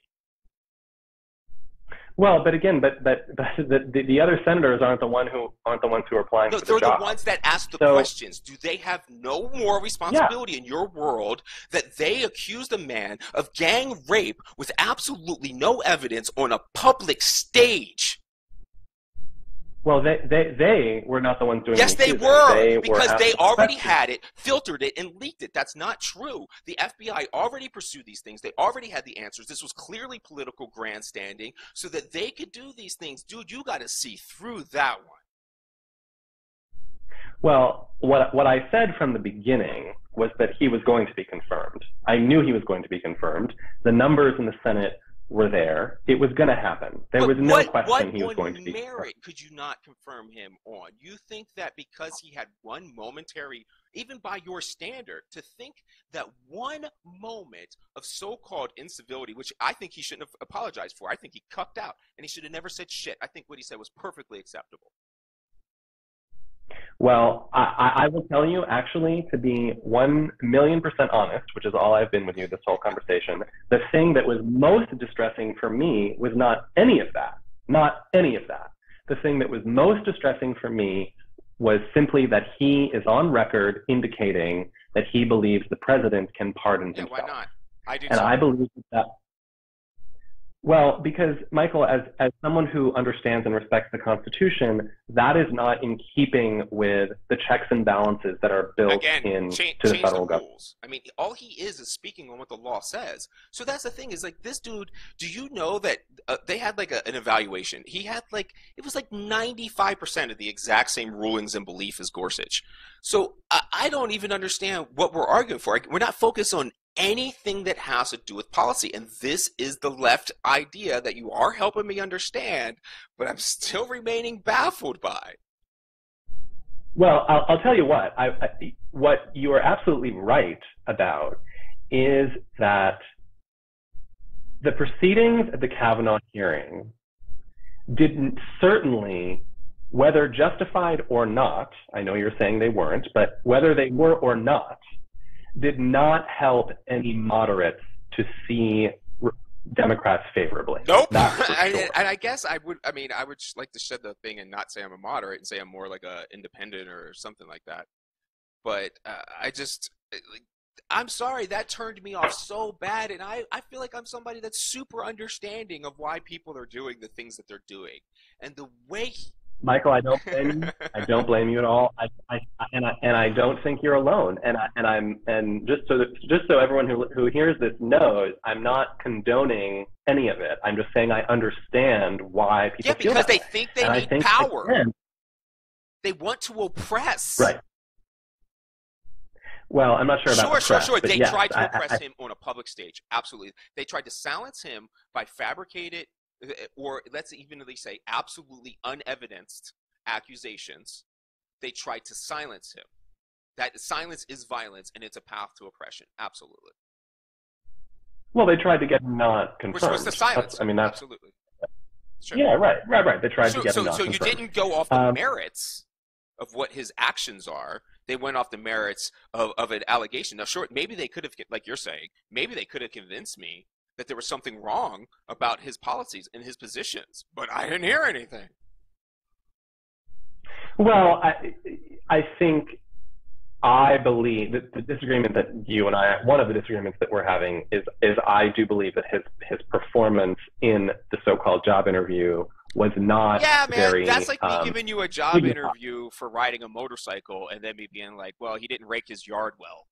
Well, but again, the other senators aren't the ones who are applying for the job. They're the ones that ask the questions. Do they have no more responsibility in your world that they accused a man of gang rape with absolutely no evidence on a public stage? Well, they were not the ones doing it. Yes, they were, because they already had it, filtered it, and leaked it. That's not true. The FBI already pursued these things. They already had the answers. This was clearly political grandstanding so that they could do these things. Dude, you got to see through that one. Well, what I said from the beginning was that he was going to be confirmed. I knew he was going to be confirmed. The numbers in the Senate were there. It was going to happen. There was no question he was going to be confirmed. What merit could you not confirm him on? You think that because he had one momentary, even by your standard, to think that one moment of so-called incivility, which I think he shouldn't have apologized for. I think he cucked out, and he should have never said shit. I think what he said was perfectly acceptable. Well, I will tell you, actually, to be 1,000,000% honest, which is all I've been with you this whole conversation, the thing that was most distressing for me was not any of that. Not any of that. The thing that was most distressing for me was simply that he is on record indicating that he believes the president can pardon himself. Why not? I do. And I believe that. Well, because, Michael, as someone who understands and respects the Constitution, that is not in keeping with the checks and balances that are built into the federal government. I mean, all he is speaking on what the law says. So that's the thing, is like, this dude, do you know that they had like an evaluation? He had like, it was like 95% of the exact same rulings and belief as Gorsuch. So I don't even understand what we're arguing for. We're not focused on anything that has to do with policy, and this is the left idea that you are helping me understand, but I'm still remaining baffled by. Well, I'll tell you what. What you are absolutely right about is that the proceedings at the Kavanaugh hearing didn't, certainly, whether justified or not, I know you're saying they weren't, but whether they were or not, did not help any moderates to see Democrats favorably. Nope. Sure. And I guess I would just like to shed the thing and not say I'm a moderate and say I'm more like a independent or something like that. But I'm sorry, that turned me off so bad, and I feel like I'm somebody that's super understanding of why people are doing the things that they're doing. And the way Michael, I don't blame you. I don't blame you at all. I don't think you're alone. And just so everyone who hears this knows, I'm not condoning any of it. I'm just saying I understand why people feel that. Because they think they need power. They want to oppress. Right. Well, I'm not sure about oppress. Sure. They tried to oppress him on a public stage. Absolutely. They tried to silence him by fabricated, or let's evenly say absolutely unevidenced accusations. They tried to silence him. That silence is violence, and it's a path to oppression. Absolutely. Well, they tried to get him not confirmed. Which was the silence. I mean, that's absolutely. Sure. Yeah, right. They tried to get him not So confirmed. you didn't go off the merits of what his actions are. They went off the merits of an allegation. Now, sure, maybe they could have, like you're saying, maybe they could have convinced me that there was something wrong about his policies and his positions, but I didn't hear anything. Well, I believe that the disagreement that you and I, one of the disagreements that we're having is I do believe that his performance in the so-called job interview was not very... That's like me giving you a job interview for riding a motorcycle and then me being like, well, he didn't rake his yard well.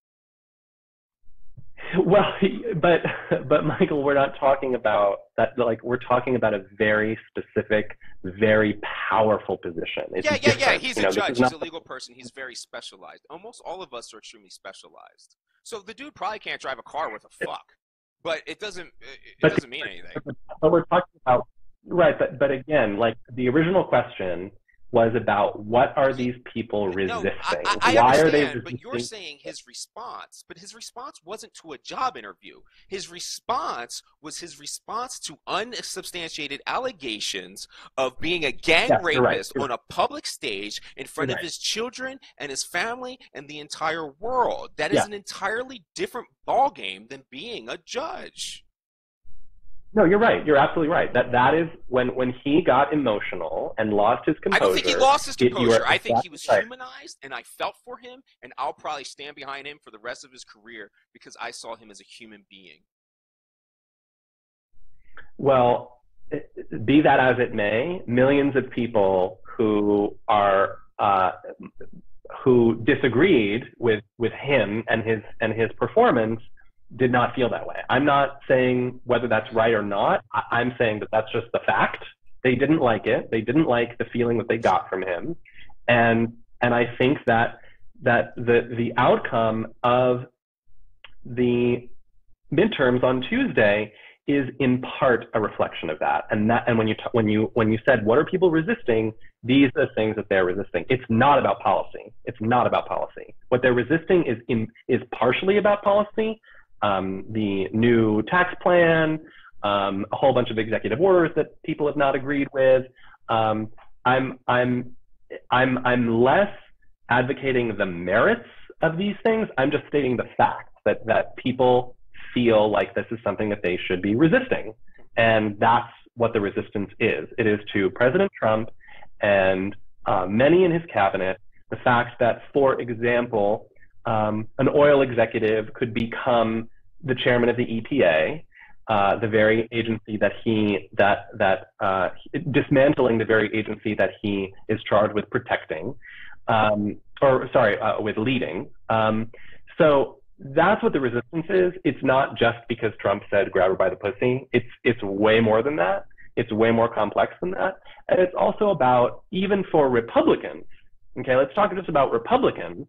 Well, but Michael, we're not talking about that. Like, we're talking about a very specific, very powerful position. It's different. He's a judge. He's a legal person. He's very specialized. Almost all of us are extremely specialized. So the dude probably can't drive a car worth a fuck. But it doesn't mean anything. But we're talking about But again, like the original question was about what are these people resisting? I Why understand, are they resisting? but you're saying his response. But his response wasn't to a job interview. His response was his response to unsubstantiated allegations of being a gang rapist on a public stage in front of his children and his family and the entire world. That is an entirely different ballgame than being a judge. No, you're right. You're absolutely right. That is when he got emotional and lost his composure. I don't think he lost his composure. I think he was humanized, and I felt for him, and I'll probably stand behind him for the rest of his career because I saw him as a human being. Well, be that as it may, millions of people who disagreed with him and his performance did not feel that way. I'm not saying whether that's right or not. I'm saying that that's just the fact. They didn't like it. They didn't like the feeling that they got from him. And I think that the outcome of the midterms on Tuesday is in part a reflection of that. And when you said what are people resisting, these are the things that they're resisting. It's not about policy. It's not about policy. What they're resisting is partially about policy. The new tax plan, a whole bunch of executive orders that people have not agreed with. I'm less advocating the merits of these things. I'm just stating the fact that people feel like this is something that they should be resisting, and that's what the resistance is. It is to President Trump and many in his cabinet. The fact that, for example, an oil executive could become the chairman of the EPA, the very agency dismantling the very agency that he is charged with protecting, with leading. So that's what the resistance is. It's not just because Trump said grab her by the pussy. It's way more than that. It's way more complex than that. And it's also about, even for Republicans, okay, let's talk just about Republicans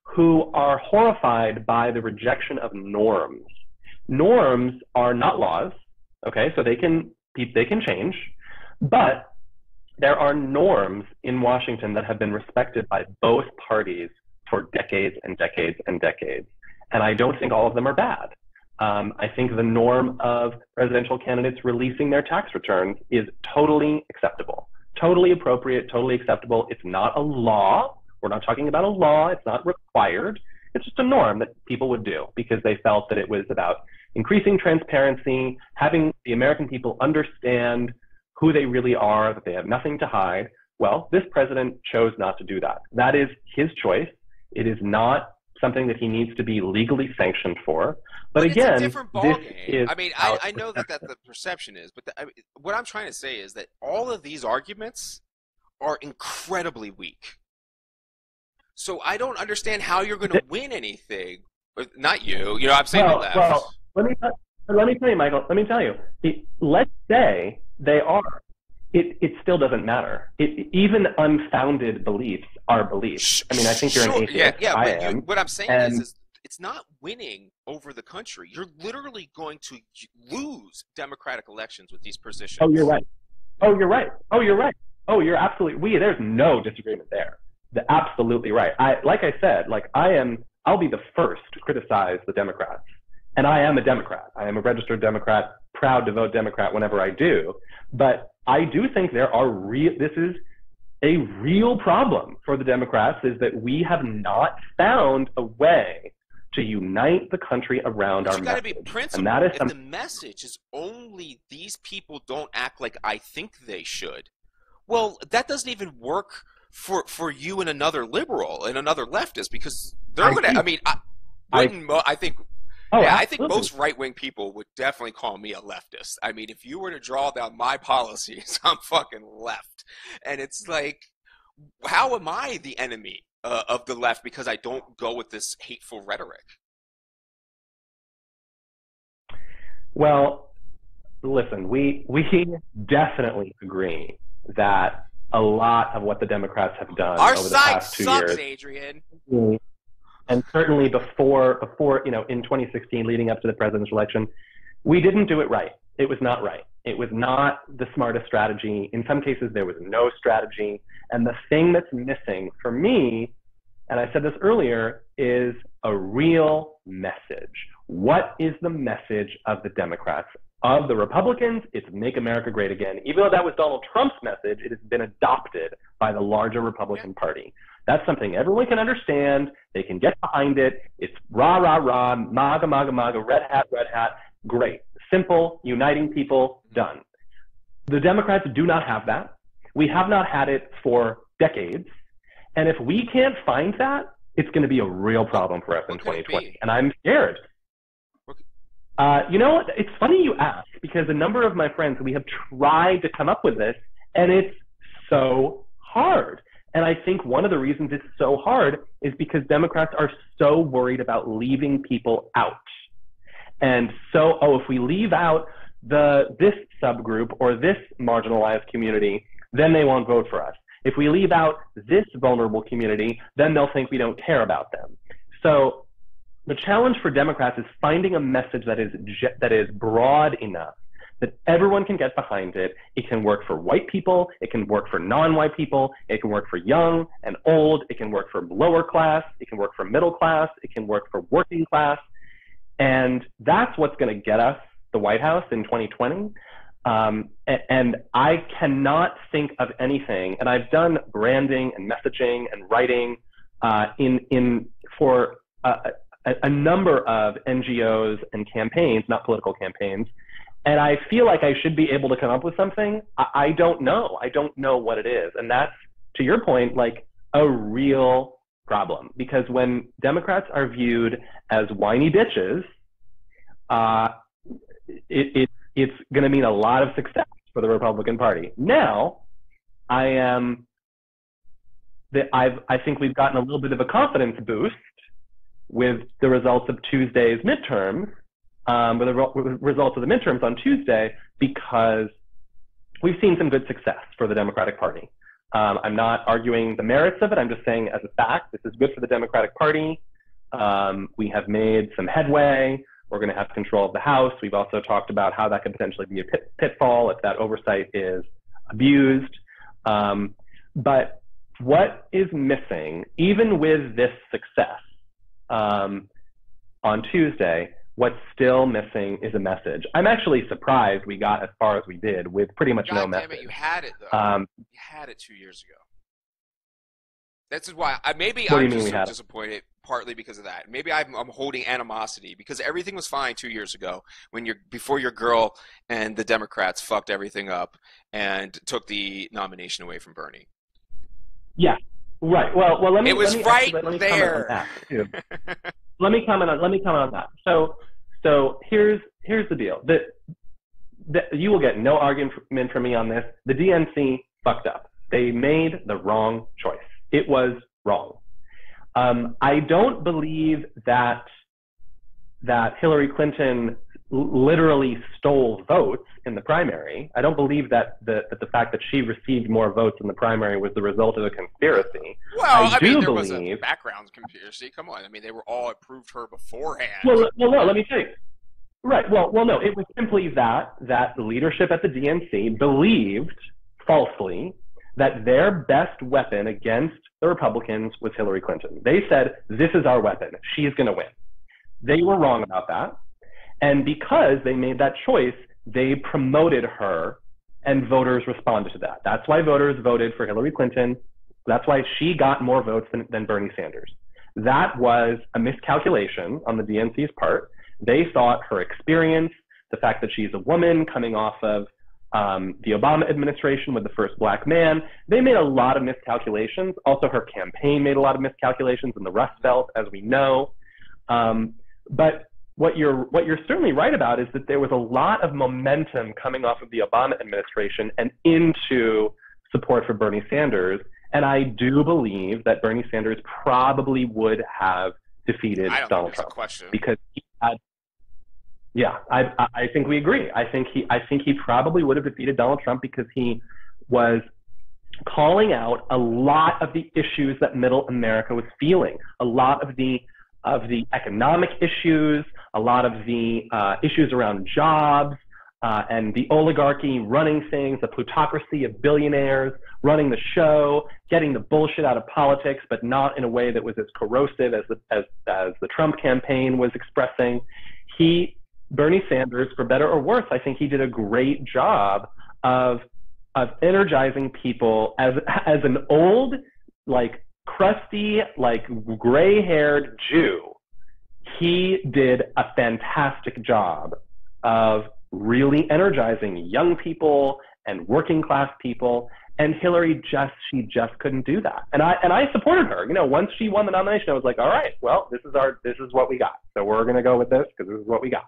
who are horrified by the rejection of norms. Norms are not laws, okay, so they can change, but there are norms in Washington that have been respected by both parties for decades and decades and decades. And I don't think all of them are bad. I think the norm of presidential candidates releasing their tax returns is totally acceptable, totally appropriate, totally acceptable. It's not a law. We're not talking about a law. It's not required. It's just a norm that people would do because they felt that it was about increasing transparency, having the American people understand who they really are, that they have nothing to hide. Well, this president chose not to do that. That is his choice. It is not something that he needs to be legally sanctioned for. But again, it's a different ballgame. I mean, I know that the perception is, but what I'm trying to say is that all of these arguments are incredibly weak. So I don't understand how you're going to win anything. Not you. You know, I'm saying that. Well, let me tell you, Michael. Let me tell you. Let's say they are. It still doesn't matter. Even unfounded beliefs are beliefs. I mean, I think you're an atheist. Yeah, I am. What I'm saying is it's not winning over the country. You're literally going to lose democratic elections with these positions. Oh, you're right. Oh, you're absolutely. There's no disagreement there. Absolutely right. Like I said, I'll be the first to criticize the Democrats, And I am a Democrat. I am a registered Democrat, proud to vote Democrat whenever I do. But I do think this is a real problem for the Democrats, is that we have not found a way to unite the country around our message. You got to be principled. And that is if the message is only these people don't act like I think they should, well, that doesn't even work for you and another liberal and another leftist, because they're going to. I mean, I think. Oh, yeah, I think most right-wing people would definitely call me a leftist. I mean, if you were to draw down my policies, I'm fucking left. And it's like, how am I the enemy of the left because I don't go with this hateful rhetoric? Well, listen, we definitely agree that a lot of what the Democrats have done over the past 2 years. Our side sucks, Adrian. And certainly before, in 2016, leading up to the presidential election, we didn't do it right. It was not right. It was not the smartest strategy. In some cases, there was no strategy. And the thing that's missing for me, and I said this earlier, is a real message. What is the message of the Democrats? Of the Republicans, it's make America great again. Even though that was Donald Trump's message, it has been adopted by the larger Republican Party. That's something everyone can understand. They can get behind it. It's rah, rah, rah, MAGA, MAGA, MAGA, red hat, great. Simple, uniting people, done. The Democrats do not have that. We have not had it for decades. And if we can't find that, it's going to be a real problem for us in 2020. And I'm scared. You know what? It's funny you ask, because a number of my friends, we have tried to come up with this, and it's so hard. And I think one of the reasons it's so hard is because Democrats are so worried about leaving people out. And so, if we leave out this subgroup or this marginalized community, then they won't vote for us. If we leave out this vulnerable community, then they'll think we don't care about them. So the challenge for Democrats is finding a message that is broad enough that everyone can get behind it. It can work for white people. It can work for non-white people. It can work for young and old. It can work for lower class. It can work for middle class. It can work for working class. And that's what's going to get us the White House in 2020. And I cannot think of anything, and I've done branding and messaging and writing for a number of NGOs and campaigns, not political campaigns, and I feel like I should be able to come up with something. I don't know. I don't know what it is. And that's, to your point, like a real problem. Because when Democrats are viewed as whiny bitches, it's going to mean a lot of success for the Republican Party. Now, I think we've gotten a little bit of a confidence boost with the results of Tuesday's midterms, with the results of the midterms on Tuesday, because we've seen some good success for the Democratic Party. I'm not arguing the merits of it. I'm just saying, as a fact, this is good for the Democratic Party. We have made some headway. We're going to have control of the House. We've also talked about how that could potentially be a pitfall if that oversight is abused. But what is missing, even with this success on Tuesday, what's still missing is a message. I'm actually surprised we got as far as we did with pretty much no message. God damn it, you had it, though. You had it 2 years ago. This is why I'm just so disappointed, partly because of that. Maybe I'm holding animosity because everything was fine 2 years ago before your girl and the Democrats fucked everything up and took the nomination away from Bernie. Yeah, right. Well, let me. It was right there. Let me comment on that. So here's the deal. You will get no argument from me on this. The DNC fucked up. They made the wrong choice. It was wrong. I don't believe that Hillary Clinton literally stole votes in the primary. I don't believe that the fact that she received more votes in the primary was the result of a conspiracy. Well, I mean, there was a background conspiracy. Come on. I mean, they were all approved her beforehand. Well, no, let me tell you. Right. Well, no, it was simply that the leadership at the DNC believed falsely that their best weapon against the Republicans was Hillary Clinton. They said, this is our weapon. She's going to win. They were wrong about that. And because they made that choice, they promoted her, and voters responded to that. That's why voters voted for Hillary Clinton. That's why she got more votes than Bernie Sanders. That was a miscalculation on the DNC's part. They thought her experience, the fact that she's a woman coming off of the Obama administration with the first black man, they made a lot of miscalculations. Also, her campaign made a lot of miscalculations in the Rust Belt, as we know. But what you're certainly right about is that there was a lot of momentum coming off of the Obama administration and into support for Bernie Sanders. And I do believe that Bernie Sanders probably would have defeated Donald Trump because he had. Yeah, I think we agree. I think he probably would have defeated Donald Trump because he was calling out a lot of the issues that Middle America was feeling, a lot of the economic issues, a lot of the issues around jobs and the oligarchy running things, the plutocracy of billionaires running the show, getting the bullshit out of politics, but not in a way that was as corrosive as the Trump campaign was expressing. Bernie Sanders, for better or worse, I think he did a great job of energizing people as an old, like crusty, like gray-haired Jew. He did a fantastic job of really energizing young people and working class people. And Hillary she just couldn't do that. And I supported her. You know, once she won the nomination, I was like, all right, well, this is what we got. So we're going to go with this because this is what we got.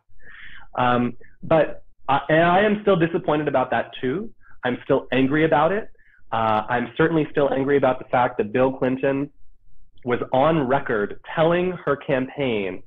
But I am still disappointed about that too. I'm still angry about it. I'm certainly still angry about the fact that Bill Clinton was on record telling her campaign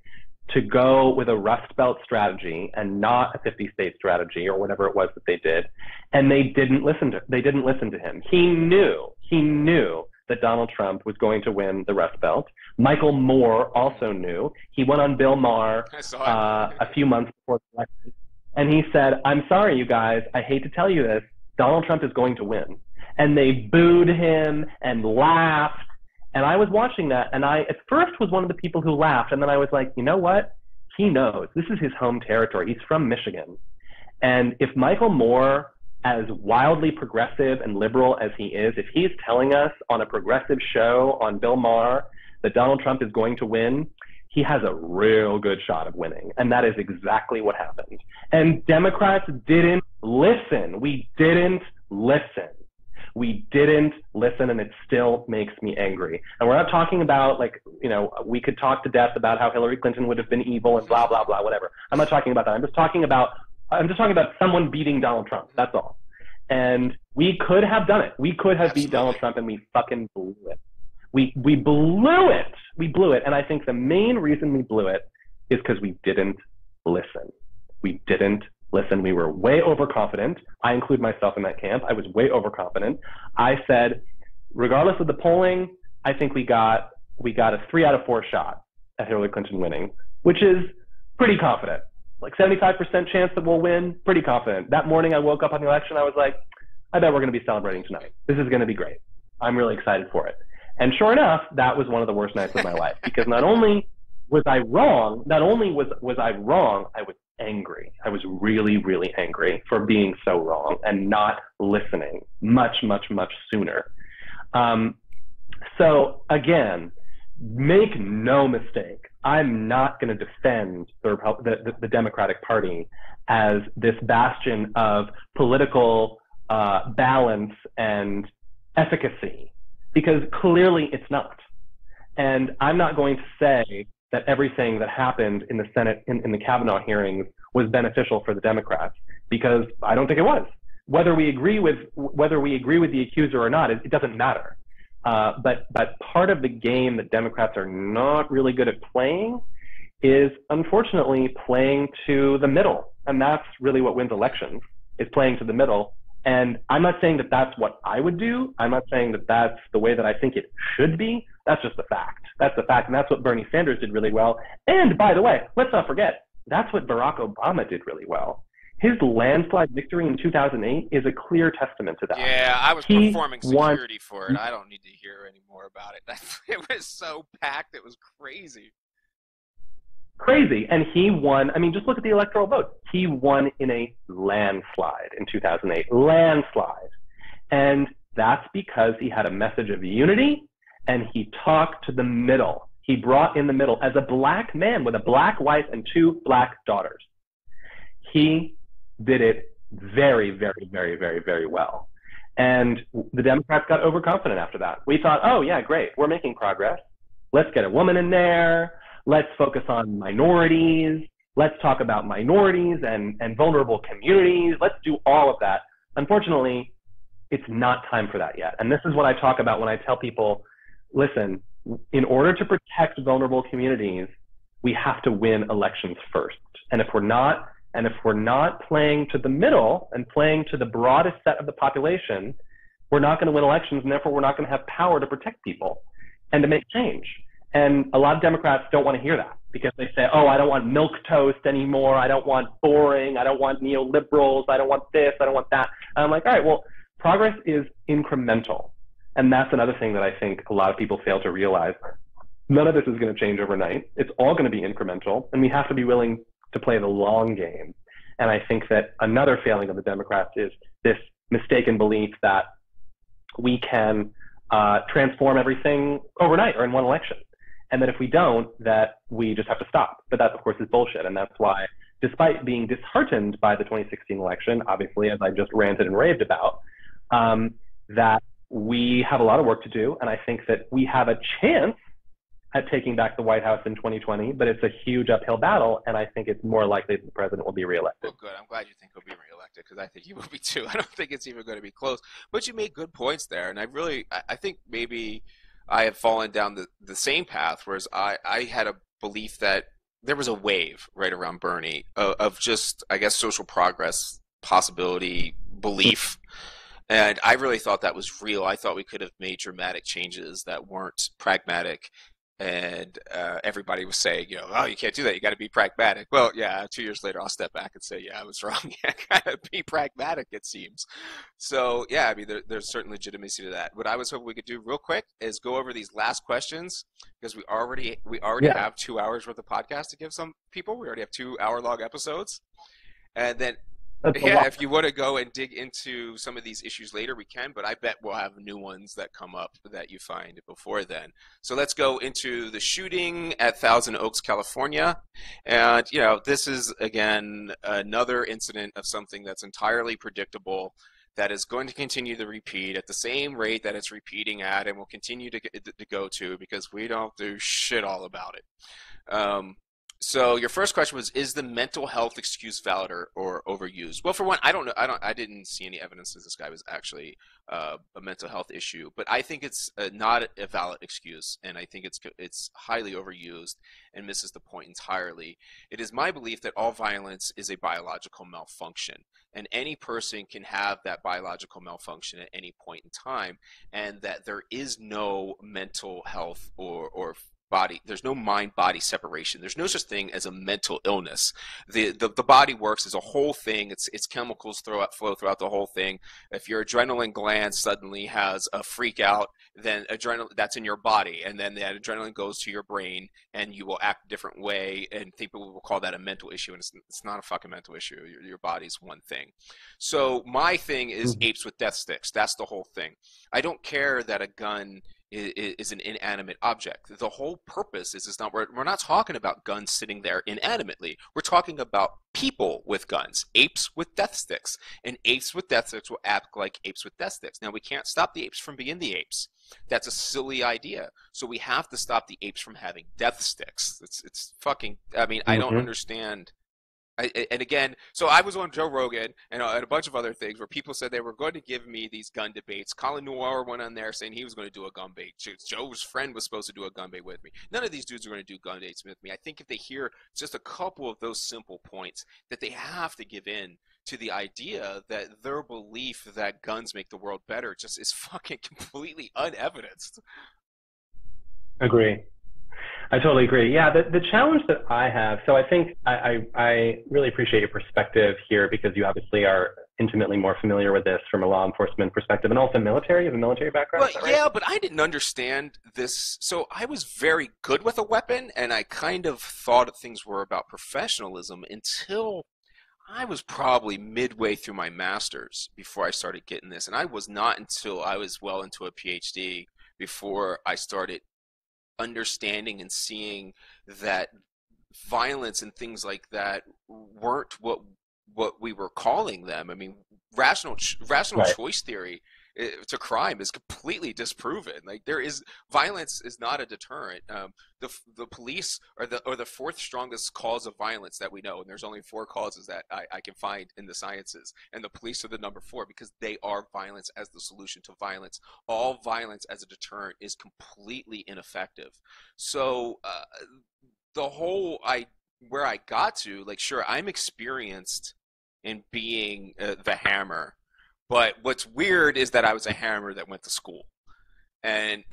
to go with a Rust Belt strategy and not a 50-state strategy or whatever it was that they did. And they didn't listen to him. He knew that Donald Trump was going to win the Rust Belt. Michael Moore also knew. He went on Bill Maher a few months before the election, and he said, I'm sorry, you guys, I hate to tell you this, Donald Trump is going to win. And they booed him and laughed. And I was watching that, and I at first was one of the people who laughed, and then I was like, you know what? He knows. This is his home territory. He's from Michigan. And if Michael Moore, as wildly progressive and liberal as he is, if he's telling us on a progressive show on Bill Maher that Donald Trump is going to win, he has a real good shot of winning. And that is exactly what happened. And Democrats didn't listen. We didn't listen. We didn't listen, and it still makes me angry. And we're not talking about, like, you know, we could talk to death about how Hillary Clinton would have been evil and blah, blah, blah, whatever. I'm not talking about that. I'm just talking about someone beating Donald Trump. That's all. And we could have done it. We could have beat Donald Trump, and we fucking blew it. We blew it. We blew it. And I think the main reason we blew it is because we didn't listen. We didn't listen. We were way overconfident. I include myself in that camp. I was way overconfident. I said, regardless of the polling, I think we got a 3 out of 4 shot at Hillary Clinton winning, which is pretty confident. Like 75% chance that we'll win, pretty confident. That morning I woke up on the election, I was like, I bet we're going to be celebrating tonight. This is going to be great. I'm really excited for it. And sure enough, that was one of the worst nights of my life, because not only was I wrong, I was angry. I was really, really angry for being so wrong and not listening much, much, much sooner. So again, make no mistake, I'm not going to defend the Democratic Party as this bastion of political balance and efficacy, because clearly it's not. And I'm not going to say that everything that happened in the Senate, in the Kavanaugh hearings, was beneficial for the Democrats, because I don't think it was. Whether we agree with the accuser or not, it doesn't matter. But part of the game that Democrats are not really good at playing is, unfortunately, playing to the middle. And that's really what wins elections, is playing to the middle. And I'm not saying that that's what I would do. I'm not saying that that's the way that I think it should be. That's just a fact. That's the fact. And that's what Bernie Sanders did really well. And by the way, let's not forget, that's what Barack Obama did really well. His landslide victory in 2008 is a clear testament to that. Yeah, I was performing security for it. I don't need to hear any more about it. It was so packed. It was crazy. Crazy. And he won. I mean, just look at the electoral vote. He won in a landslide in 2008. Landslide. And that's because he had a message of unity and he talked to the middle. He brought in the middle as a black man with a black wife and 2 black daughters. He did it very, very, very, very, very well. And the Democrats got overconfident after that. We thought, oh, yeah, great. We're making progress. Let's get a woman in there. Let's focus on minorities. Let's talk about minorities and vulnerable communities. Let's do all of that. Unfortunately, it's not time for that yet. And this is what I talk about when I tell people, listen, in order to protect vulnerable communities, we have to win elections first. And if we're not playing to the middle and playing to the broadest set of the population, we're not going to win elections, and therefore we're not going to have power to protect people and to make change. And a lot of Democrats don't want to hear that because they say, oh, I don't want milquetoast anymore. I don't want boring. I don't want neoliberals. I don't want this. I don't want that. And I'm like, all right, well, progress is incremental. And that's another thing that I think a lot of people fail to realize. None of this is going to change overnight. It's all going to be incremental, and we have to be willing to play the long game. And I think that another failing of the Democrats is this mistaken belief that we can transform everything overnight or in one election. And that if we don't, that we just have to stop. But that, of course, is bullshit. And that's why, despite being disheartened by the 2016 election, obviously, as I just ranted and raved about, that we have a lot of work to do. And I think that we have a chance at taking back the White House in 2020, but it's a huge uphill battle, and I think it's more likely that the president will be reelected. Well, good. I'm glad you think he'll be reelected, because I think he will be too. I don't think it's even going to be close. But you made good points there, and I think maybe I have fallen down the same path, whereas I had a belief that there was a wave right around Bernie of just, I guess, social progress, possibility, belief. And I really thought that was real. I thought we could have made dramatic changes that weren't pragmatic. And everybody was saying, oh, you can't do that. You got to be pragmatic. Well, yeah, 2 years later, I'll step back and say, yeah, I was wrong. Yeah, got to be pragmatic, it seems. So, yeah, I mean, there's certain legitimacy to that. What I was hoping we could do real quick is go over these last questions, because we already have 2 hours worth of podcast to give some people. We already have 2 hour-long episodes. And then, yeah, if you want to go and dig into some of these issues later, we can, but I bet we'll have new ones that come up that you find before then. So let's go into the shooting at Thousand Oaks, California. And, this is, again, another incident of something that's entirely predictable, that is going to continue to repeat at the same rate that it's repeating at, and will continue to go to, because we don't do shit all about it. So your first question was, is the mental health excuse valid or overused? Well, for one, I don't know. I didn't see any evidence that this guy was actually a mental health issue, but I think it's not a valid excuse, and I think it's highly overused and misses the point entirely. It is my belief that all violence is a biological malfunction, and any person can have that biological malfunction at any point in time, and that there is no mental health or body. There's no mind-body separation. There's no such thing as a mental illness. The body works as a whole thing. Its chemicals flow throughout the whole thing. If your adrenaline gland suddenly has a freak out, then that's in your body, and then that adrenaline goes to your brain, and you will act a different way, and people will call that a mental issue, and it's not a fucking mental issue. Your body's one thing. So my thing is apes with death sticks. That's the whole thing. I don't care that a gun is an inanimate object. The whole purpose is not, we're not talking about guns sitting there inanimmately. We're talking about people with guns, apes with death sticks, and apes with death sticks will act like apes with death sticks. Now, we can't stop the apes from being the apes. That's a silly idea. So we have to stop the apes from having death sticks. It's fucking, I mean, I don't understand. And again, so I was on Joe Rogan and a bunch of other things where people said they were going to give me these gun debates. Colin Noir went on there saying he was going to do a gun debate. Joe's friend was supposed to do a gun debate with me. None of these dudes are going to do gun debates with me. I think if they hear just a couple of those simple points, that they have to give in to the idea that their belief that guns make the world better just is fucking completely unevidenced. Agree. I totally agree. Yeah, the challenge that I have, so I think I really appreciate your perspective here, because you obviously are intimately more familiar with this from a law enforcement perspective, and also military. You have a military background? Well, is that right? yeah, but I didn't understand this. So I was very good with a weapon, and I kind of thought things were about professionalism until I was probably midway through my master's before I started getting this. And I was not until I was well into a PhD before I started understanding and seeing that violence and things like that weren't what we were calling them. I mean, rational Right. choice theory to crime is completely disproven. Like, violence is not a deterrent. The police are the fourth strongest cause of violence that we know, and there's only 4 causes that I can find in the sciences, and the police are the number 4 because they are violence as the solution to violence. All violence as a deterrent is completely ineffective. So where I got to, like, sure, I'm experienced in being the hammer. But what's weird is that I was a hammer that went to school, and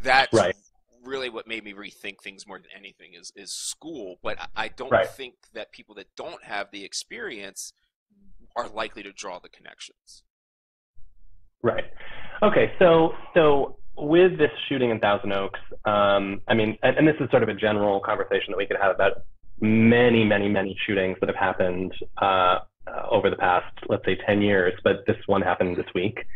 that's Right. really what made me rethink things more than anything is school. But I don't Right. think that people that don't have the experience are likely to draw the connections. Right. Okay. So with this shooting in Thousand Oaks, I mean, and this is sort of a general conversation that we could have about many shootings that have happened over the past, let's say, 10 years, but this one happened this week.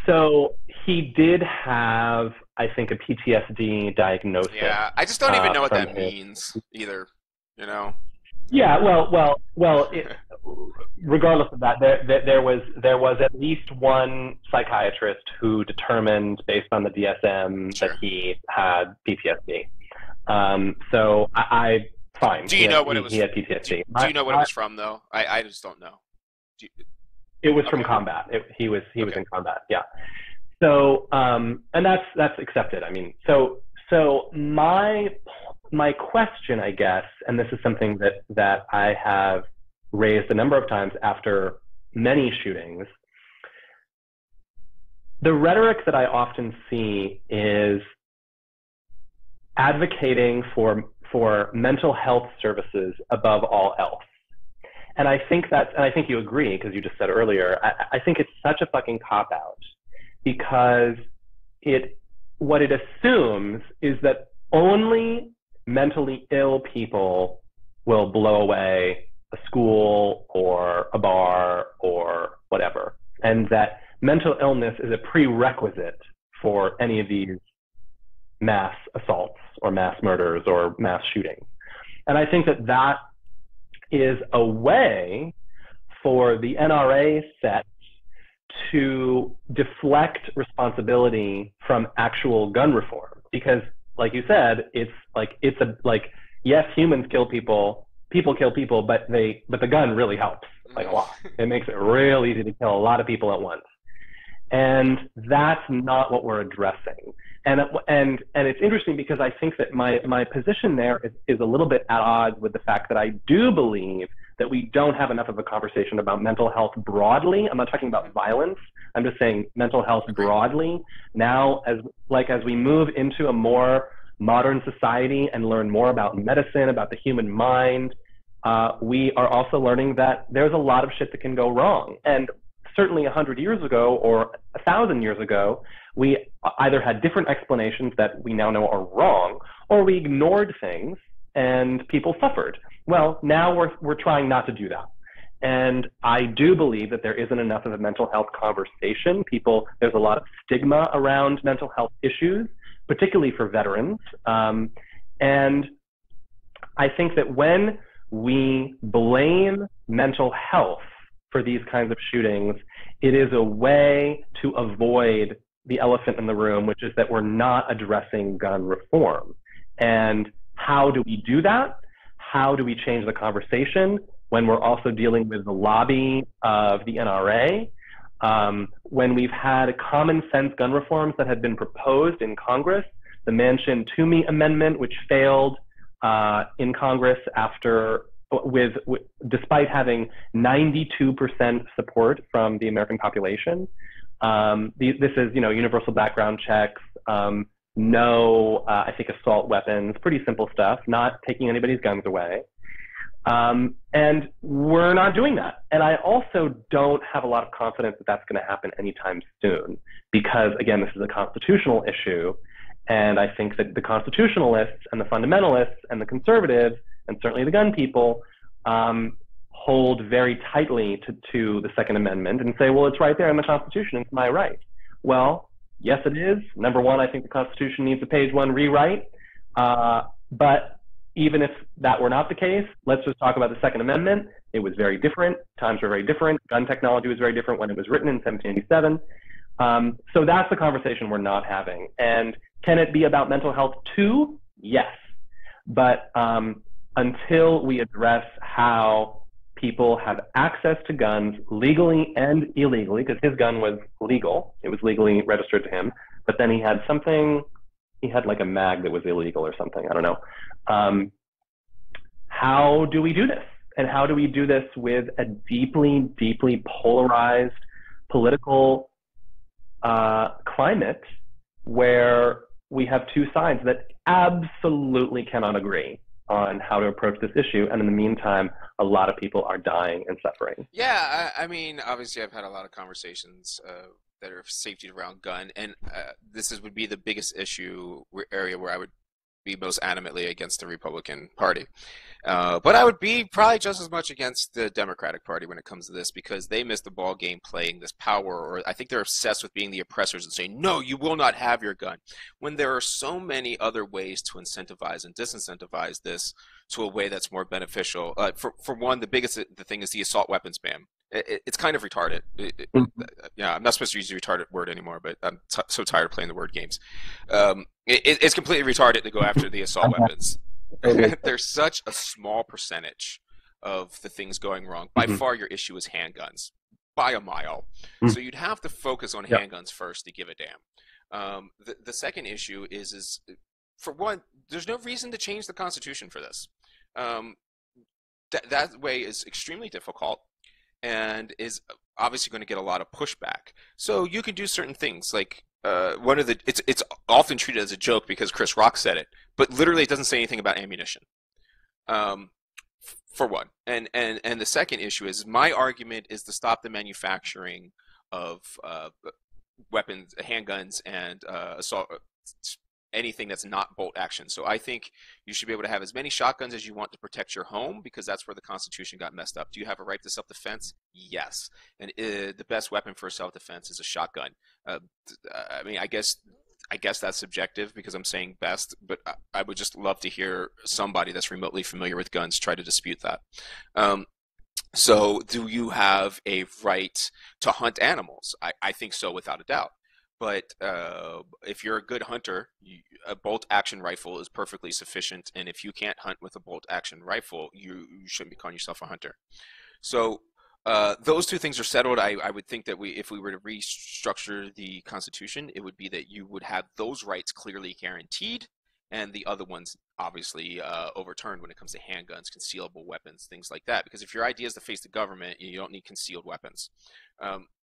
So he did have, I think, a PTSD diagnosis. Yeah, I just don't even know what from that his- means either. You know? Yeah, well. Regardless of that, there was at least one psychiatrist who determined, based on the DSM, Sure. that he had PTSD. So I fine. Do you know what it was? He had PTSD. Do you know what it was from, though? I just don't know. It was from Okay. combat. He was Okay. in combat. Yeah. So and that's accepted. I mean, so my question, I guess, and this is something that I have raised a number of times after many shootings. The rhetoric that I often see is advocating for mental health services above all else. And I think you agree, because you just said earlier, I think it's such a fucking cop-out, because what it assumes is that only mentally ill people will blow away a school or a bar or whatever, and that mental illness is a prerequisite for any of these mass assaults or mass murders or mass shootings. And I think that is a way for the NRA set to deflect responsibility from actual gun reform, because, like you said, yes, humans kill people kill people, but the gun really helps, like, a lot. It makes it real easy to kill a lot of people at once, and that's not what we're addressing. And it's interesting, because I think that my position there is a little bit at odds with the fact that I do believe that we don't have enough of a conversation about mental health broadly. I'm not talking about violence. I'm just saying mental health broadly. Now, as we move into a more modern society and learn more about medicine, about the human mind, we are also learning that there's a lot of shit that can go wrong. And certainly 100 years ago or 1,000 years ago, we either had different explanations that we now know are wrong, or we ignored things and people suffered. Well, now we're trying not to do that. And I do believe that there isn't enough of a mental health conversation. There's a lot of stigma around mental health issues, particularly for veterans. And I think that when we blame mental health for these kinds of shootings, it is a way to avoid the elephant in the room, which is that we're not addressing gun reform. And how do we do that? How do we change the conversation when we're also dealing with the lobby of the NRA? When we've had common sense gun reforms that had been proposed in Congress, the Manchin Toomey Amendment, which failed in Congress despite having 92% support from the American population. This is, universal background checks, I think, assault weapons, pretty simple stuff, not taking anybody's guns away. And we're not doing that. And I also don't have a lot of confidence that that's going to happen anytime soon, because, again, this is a constitutional issue. And I think that the constitutionalists and the fundamentalists and the conservatives, and certainly the gun people, hold very tightly to the Second Amendment and say, well, it's right there in the Constitution, it's my right. Well, yes, it is. Number one, I think the Constitution needs a page one rewrite. But even if that were not the case, let's just talk about the Second Amendment. It was very different. Times were very different. Gun technology was very different when it was written in 1787. So that's the conversation we're not having. And can it be about mental health too? Yes. But until we address how people have access to guns legally and illegally, because his gun was legal, it was legally registered to him, but then he had something, he had like a mag that was illegal or something, I don't know. How do we do this? And how do we do this with a deeply, deeply polarized political climate where we have two sides that absolutely cannot agree on how to approach this issue, and in the meantime, a lot of people are dying and suffering? Yeah, I mean, obviously I've had a lot of conversations that are safety around gun, and would be the biggest area where I would be most adamantly against the Republican Party. But I would be probably just as much against the Democratic Party when it comes to this, because they missed the ball game playing this power, or I think they're obsessed with being the oppressors and saying, no, you will not have your gun, when there are so many other ways to incentivize and disincentivize this to a way that's more beneficial. For one, the thing is the assault weapons ban. It's kind of retarded. Yeah, I'm not supposed to use the retarded word anymore, but I'm so tired of playing the word games. It's completely retarded to go after the assault weapons. There's such a small percentage of the things going wrong. By far, your issue is handguns, by a mile. So you'd have to focus on handguns first to give a damn. The second issue is for one, there's no reason to change the Constitution for this. That way is extremely difficult, and is obviously going to get a lot of pushback. So you can do certain things, like it's often treated as a joke because Chris Rock said it, but literally it doesn't say anything about ammunition. For one, and the second issue is, my argument is to stop the manufacturing of weapons, handguns, and assault. Anything that's not bolt action. So I think you should be able to have as many shotguns as you want to protect your home, because that's where the Constitution got messed up. Do you have a right to self-defense? Yes. And the best weapon for self-defense is a shotgun. I mean, I guess that's subjective because I'm saying best, but I would just love to hear somebody that's remotely familiar with guns try to dispute that. So do you have a right to hunt animals? I think so, without a doubt. But if you're a good hunter, a bolt-action rifle is perfectly sufficient. And if you can't hunt with a bolt-action rifle, you shouldn't be calling yourself a hunter. So those two things are settled. I would think that if we were to restructure the Constitution, it would be that you would have those rights clearly guaranteed, and the other ones obviously overturned when it comes to handguns, concealable weapons, things like that. Because if your idea is to face the government, you don't need concealed weapons.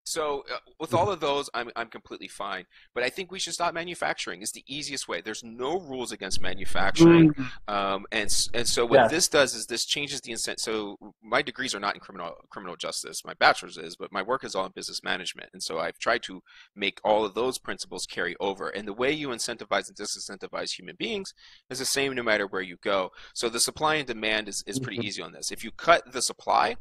So with all of those, I'm completely fine. But I think we should stop manufacturing. It's the easiest way. There's no rules against manufacturing. And so what this does is this changes the incentive. So my degrees are not in criminal justice. My bachelor's is, but my work is all in business management. And so I've tried to make all of those principles carry over. And the way you incentivize and disincentivize human beings is the same no matter where you go. So the supply and demand is pretty easy on this. If you cut the supply,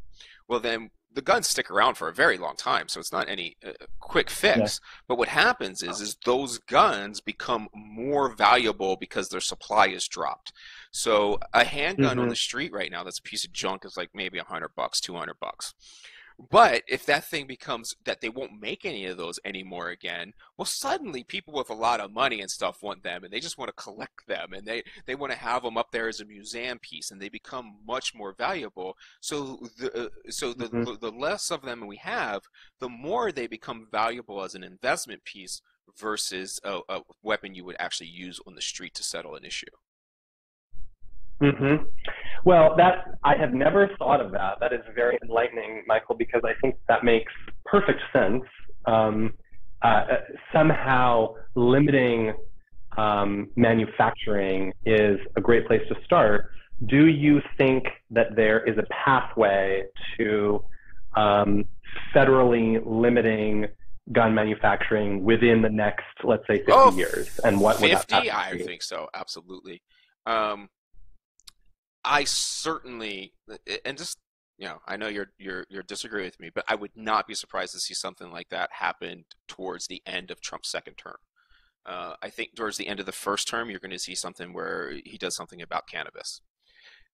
well then the guns stick around for a very long time, so it's not any quick fix. But what happens is those guns become more valuable because their supply is dropped. So a handgun on the street right now that's a piece of junk is like maybe $100, $200. But if that thing becomes that they won't make any of those anymore again, well, suddenly people with a lot of money and stuff want them, and they just want to collect them, and they want to have them up there as a museum piece, and they become much more valuable. So the less of them we have, the more they become valuable as an investment piece versus a weapon you would actually use on the street to settle an issue. Well, I have never thought of that. That is very enlightening, Michael, because I think that makes perfect sense. Somehow limiting manufacturing is a great place to start, do you think that there is a pathway to federally limiting gun manufacturing within the next, let's say, 50 years? And what 50? Would that be? I think so, absolutely. I certainly, and just, I know you're disagreeing with me, but I would not be surprised to see something like that happen towards the end of Trump's second term. I think towards the end of the first term, you're going to see something where he does something about cannabis,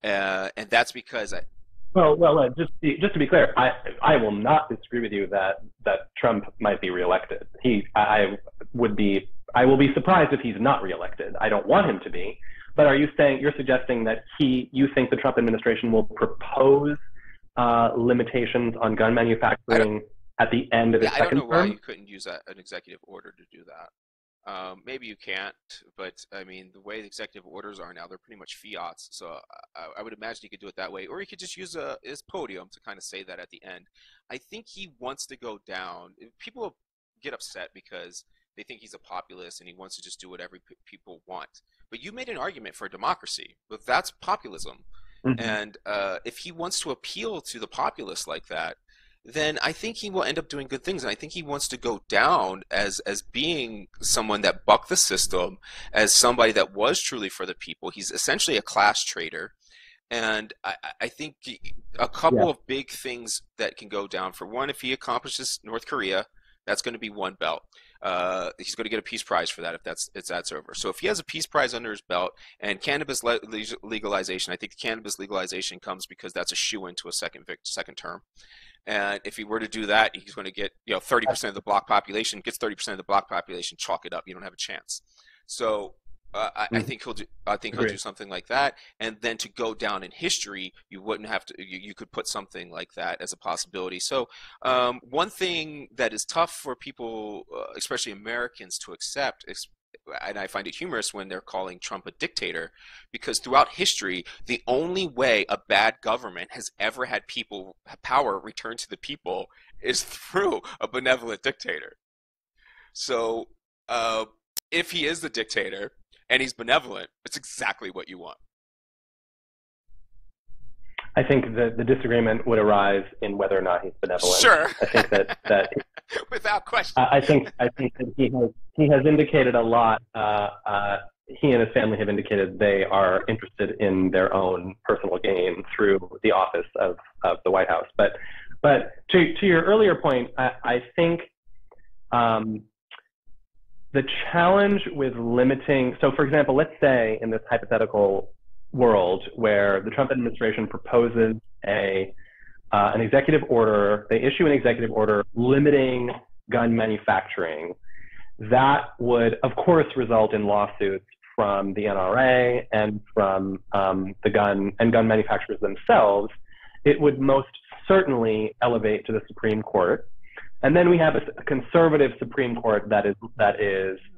and that's because just to be clear, I will not disagree with you that Trump might be reelected. I will be surprised if he's not reelected. I don't want him to be. But you're suggesting that you think the Trump administration will propose limitations on gun manufacturing at the end of his second term? I don't know why you couldn't use an executive order to do that. Maybe you can't, but I mean, the way the executive orders are now, they're pretty much fiats. So I would imagine he could do it that way, or he could just use his podium to kind of say that at the end. I think he wants to go down. People get upset because they think he's a populist and he wants to just do whatever people want. But you made an argument for democracy. But that's populism. Mm-hmm. And if he wants to appeal to the populace like that, then I think he will end up doing good things. And I think he wants to go down as being someone that bucked the system, as somebody that was truly for the people. He's essentially a class traitor. And I think a couple of big things that can go down. For one, if he accomplishes North Korea, that's going to be one belt. He's going to get a peace prize for that if that's over. So if he has a peace prize under his belt, and cannabis legalization, I think cannabis legalization comes because that's a shoo-in to a second term. And if he were to do that, he's going to get 30% of the black population. Gets 30% of the black population, chalk it up. You don't have a chance. So I think he'll do. I think he'll do something like that. And then to go down in history, you wouldn't have to. You could put something like that as a possibility. So one thing that is tough for people, especially Americans, to accept is, and I find it humorous when they're calling Trump a dictator, because throughout history, the only way a bad government has ever had power returned to the people is through a benevolent dictator. So if he is the dictator and he's benevolent, it's exactly what you want. I think the disagreement would arise in whether or not he's benevolent. Sure. I think that without question. I think that he has indicated a lot. He and his family have indicated they are interested in their own personal gain through the office of the White House. But to your earlier point, I think the challenge with limiting. So, for example, let's say in this hypothetical world where the Trump administration proposes an executive order, they issue an executive order limiting gun manufacturing, that would, of course, result in lawsuits from the NRA and from the gun manufacturers themselves. It would most certainly elevate to the Supreme Court. And then we have a conservative Supreme Court that is.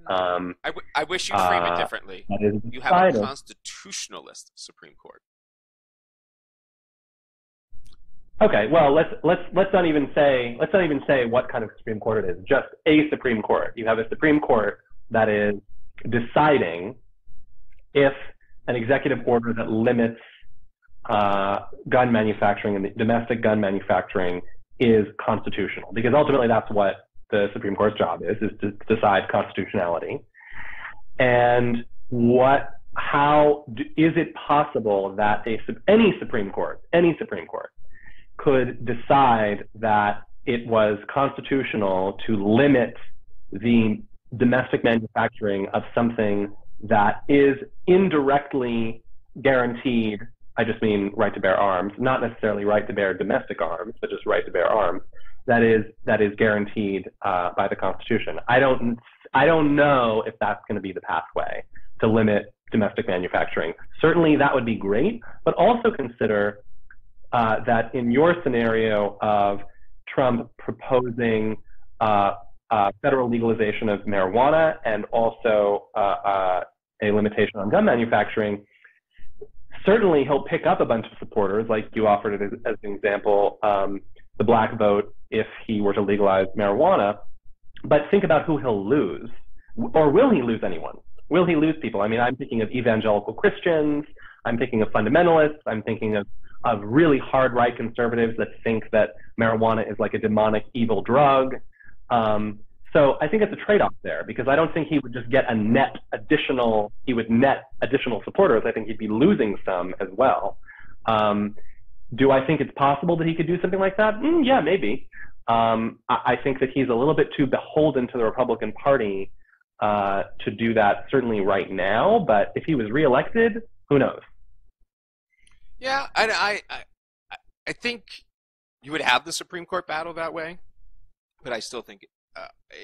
I wish you'd frame it differently. You have a constitutionalist Supreme Court. Okay, well, let's not even say what kind of Supreme Court it is. Just a Supreme Court. You have a Supreme Court that is deciding if an executive order that limits gun manufacturing and domestic gun manufacturing is constitutional, because ultimately that's what the Supreme Court's job is to decide constitutionality. And how is it possible that any Supreme Court could decide that it was constitutional to limit the domestic manufacturing of something that is indirectly guaranteed? I just mean right to bear arms, not necessarily right to bear domestic arms, but just right to bear arms. That is guaranteed by the Constitution. I don't know if that's going to be the pathway to limit domestic manufacturing. Certainly, that would be great, but also consider that in your scenario of Trump proposing federal legalization of marijuana and also a limitation on gun manufacturing, certainly he'll pick up a bunch of supporters, like you offered it as an example, the black vote if he were to legalize marijuana. But think about who he'll lose. Or will he lose anyone? Will he lose people? I mean, I'm thinking of evangelical Christians. I'm thinking of fundamentalists. I'm thinking of really hard right conservatives that think that marijuana is like a demonic evil drug. So I think it's a trade-off there, because I don't think he would just get he would net additional supporters. I think he'd be losing some as well. Do I think it's possible that he could do something like that? Yeah, maybe. I think that he's a little bit too beholden to the Republican Party to do that, certainly right now. But if he was reelected, who knows? Yeah, I think you would have the Supreme Court battle that way, but I still think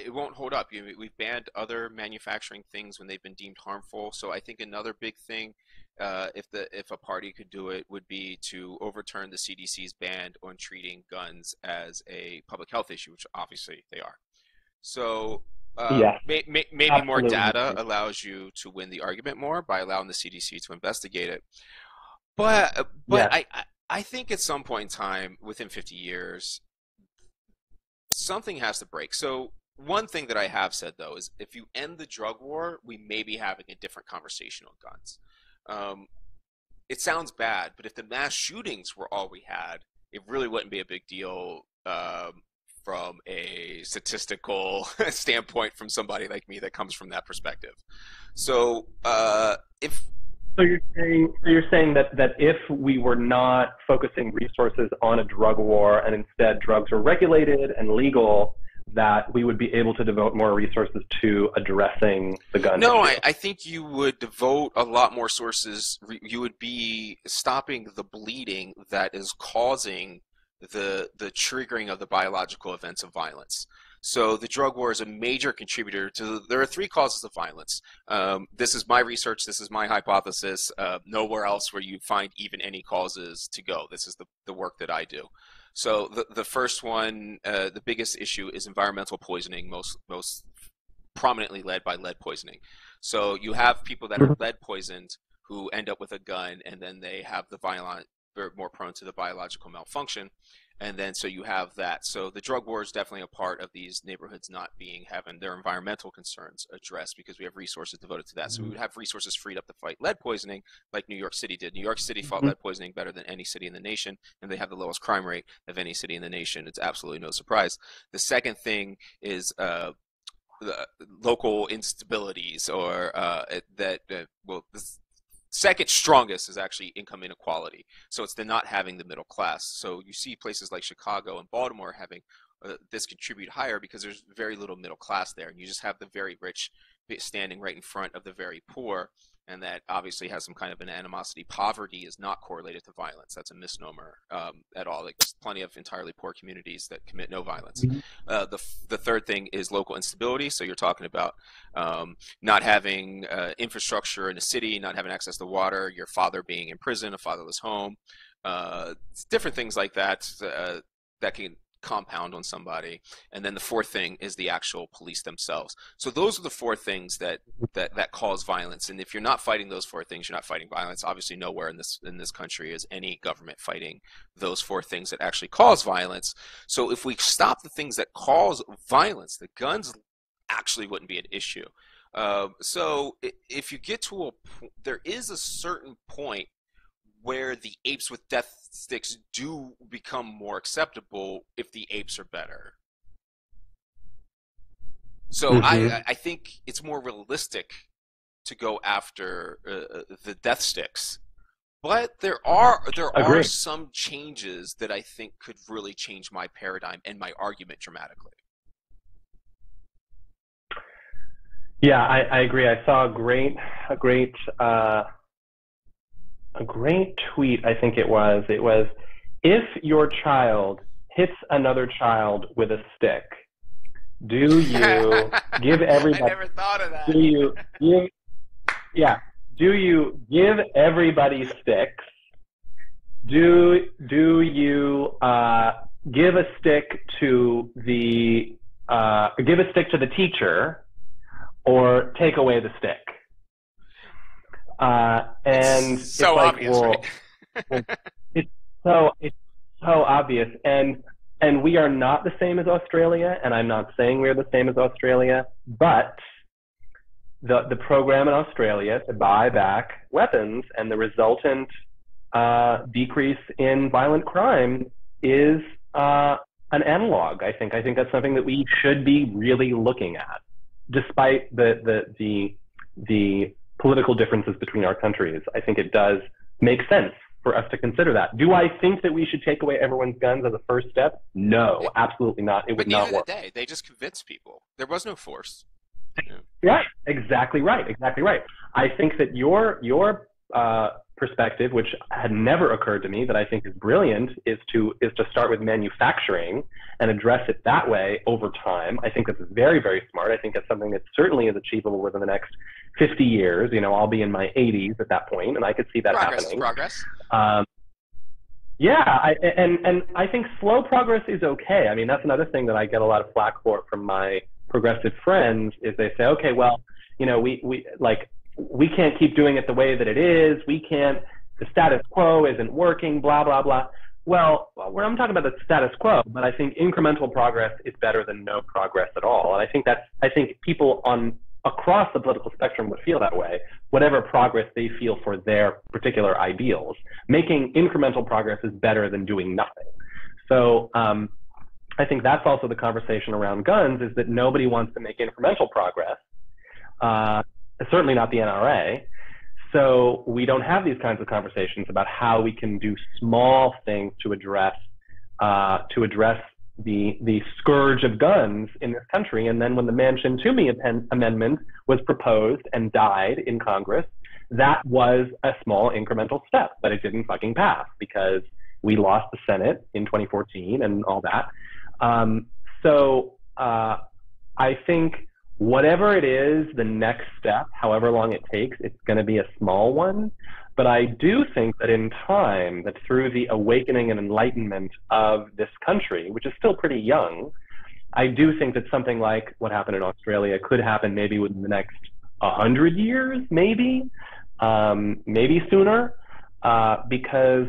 it won't hold up. We've banned other manufacturing things when they've been deemed harmful. So I think another big thing, if a party could do it, would be to overturn the CDC's ban on treating guns as a public health issue, which obviously they are. So maybe more data allows you to win the argument more by allowing the CDC to investigate it. But I think at some point in time, within 50 years, something has to break. So one thing that I have said, though, is if you end the drug war, we may be having a different conversation on guns. It sounds bad, but if the mass shootings were all we had, it really wouldn't be a big deal from a statistical standpoint from somebody like me that comes from that perspective. So So you're saying that if we were not focusing resources on a drug war and instead drugs were regulated and legal, that we would be able to devote more resources to addressing the gun issue? I think you would devote a lot more sources. You would be stopping the bleeding that is causing the triggering of the biological events of violence. So the drug war is a major contributor to, there are 3 causes of violence. This is my research, this is my hypothesis, nowhere else where you find even any causes to go. This is the work that I do. So the first one, the biggest issue is environmental poisoning, most prominently led by lead poisoning. So you have people that are lead poisoned who end up with a gun, and then they have the violent, they're more prone to the biological malfunction. And then so you have that. So the drug war is definitely a part of these neighborhoods not having their environmental concerns addressed, because we have resources devoted to that. So we would have resources freed up to fight lead poisoning like New York City did. New York City fought lead poisoning better than any city in the nation, and they have the lowest crime rate of any city in the nation. It's absolutely no surprise. The second thing is the local instabilities, or this second strongest is actually income inequality. So it's the not having the middle class. So you see places like Chicago and Baltimore having this contribute higher because there's very little middle class there. And you just have the very rich standing right in front of the very poor. And that obviously has some kind of an animosity. Poverty is not correlated to violence. That's a misnomer at all. Like, there's plenty of entirely poor communities that commit no violence. The third thing is local instability. So you're talking about not having infrastructure in a city, not having access to water, your father being in prison, a fatherless home, different things like that that can compound on somebody. And then the fourth thing is the actual police themselves. So those are the 4 things that cause violence. And if you're not fighting those 4 things, you're not fighting violence. Obviously nowhere in this country is any government fighting those 4 things that actually cause violence. So if we stop the things that cause violence, the guns actually wouldn't be an issue. So if you get to there is a certain point where the apes with death sticks do become more acceptable if the apes are better. So I think it's more realistic to go after the death sticks. But there are some changes that I think could really change my paradigm and my argument dramatically. Yeah, I agree. I saw a great tweet, I think it was. It was, if your child hits another child with a stick, do you give everybody... I never thought of that. Do you give everybody sticks? Do you give a stick to the teacher, or take away the stick? And it's so like, obvious, right? it's so obvious, and we are not the same as Australia, and I'm not saying we're the same as Australia, but the program in Australia to buy back weapons and the resultant decrease in violent crime is an analog. I think that's something that we should be really looking at, despite the political differences between our countries. I think it does make sense for us to consider that. Do I think that we should take away everyone's guns as a first step? No, absolutely not. It would not work. But the day, they just convinced people. There was no force. Right. Exactly right. I think that your perspective, which had never occurred to me, that I think is brilliant, is to start with manufacturing and address it that way over time. I think that's very, very smart. I think that's something that certainly is achievable within the next 50 years. You know, I'll be in my 80s at that point, and I could see that happening. Progress. Yeah, and I think slow progress is okay. I mean, that's another thing that I get a lot of flack for from my progressive friends, is they say, okay, well, you know, we can't keep doing it the way that it is. We can't, the status quo isn't working, blah, blah, blah. Well, I'm talking about the status quo, but I think incremental progress is better than no progress at all. And I think people across the political spectrum would feel that way, whatever progress they feel for their particular ideals. Making incremental progress is better than doing nothing. So I think that's also the conversation around guns, is that nobody wants to make incremental progress, certainly not the NRA. So we don't have these kinds of conversations about how we can do small things to address the scourge of guns in this country. And then when the Manchin Toomey Amendment was proposed and died in Congress, that was a small incremental step, but it didn't fucking pass because we lost the Senate in 2014 and all that. I think whatever it is, the next step, however long it takes, it's going to be a small one. But I do think that in time, that through the awakening and enlightenment of this country, which is still pretty young, I do think that something like what happened in Australia could happen maybe within the next 100 years, maybe sooner, because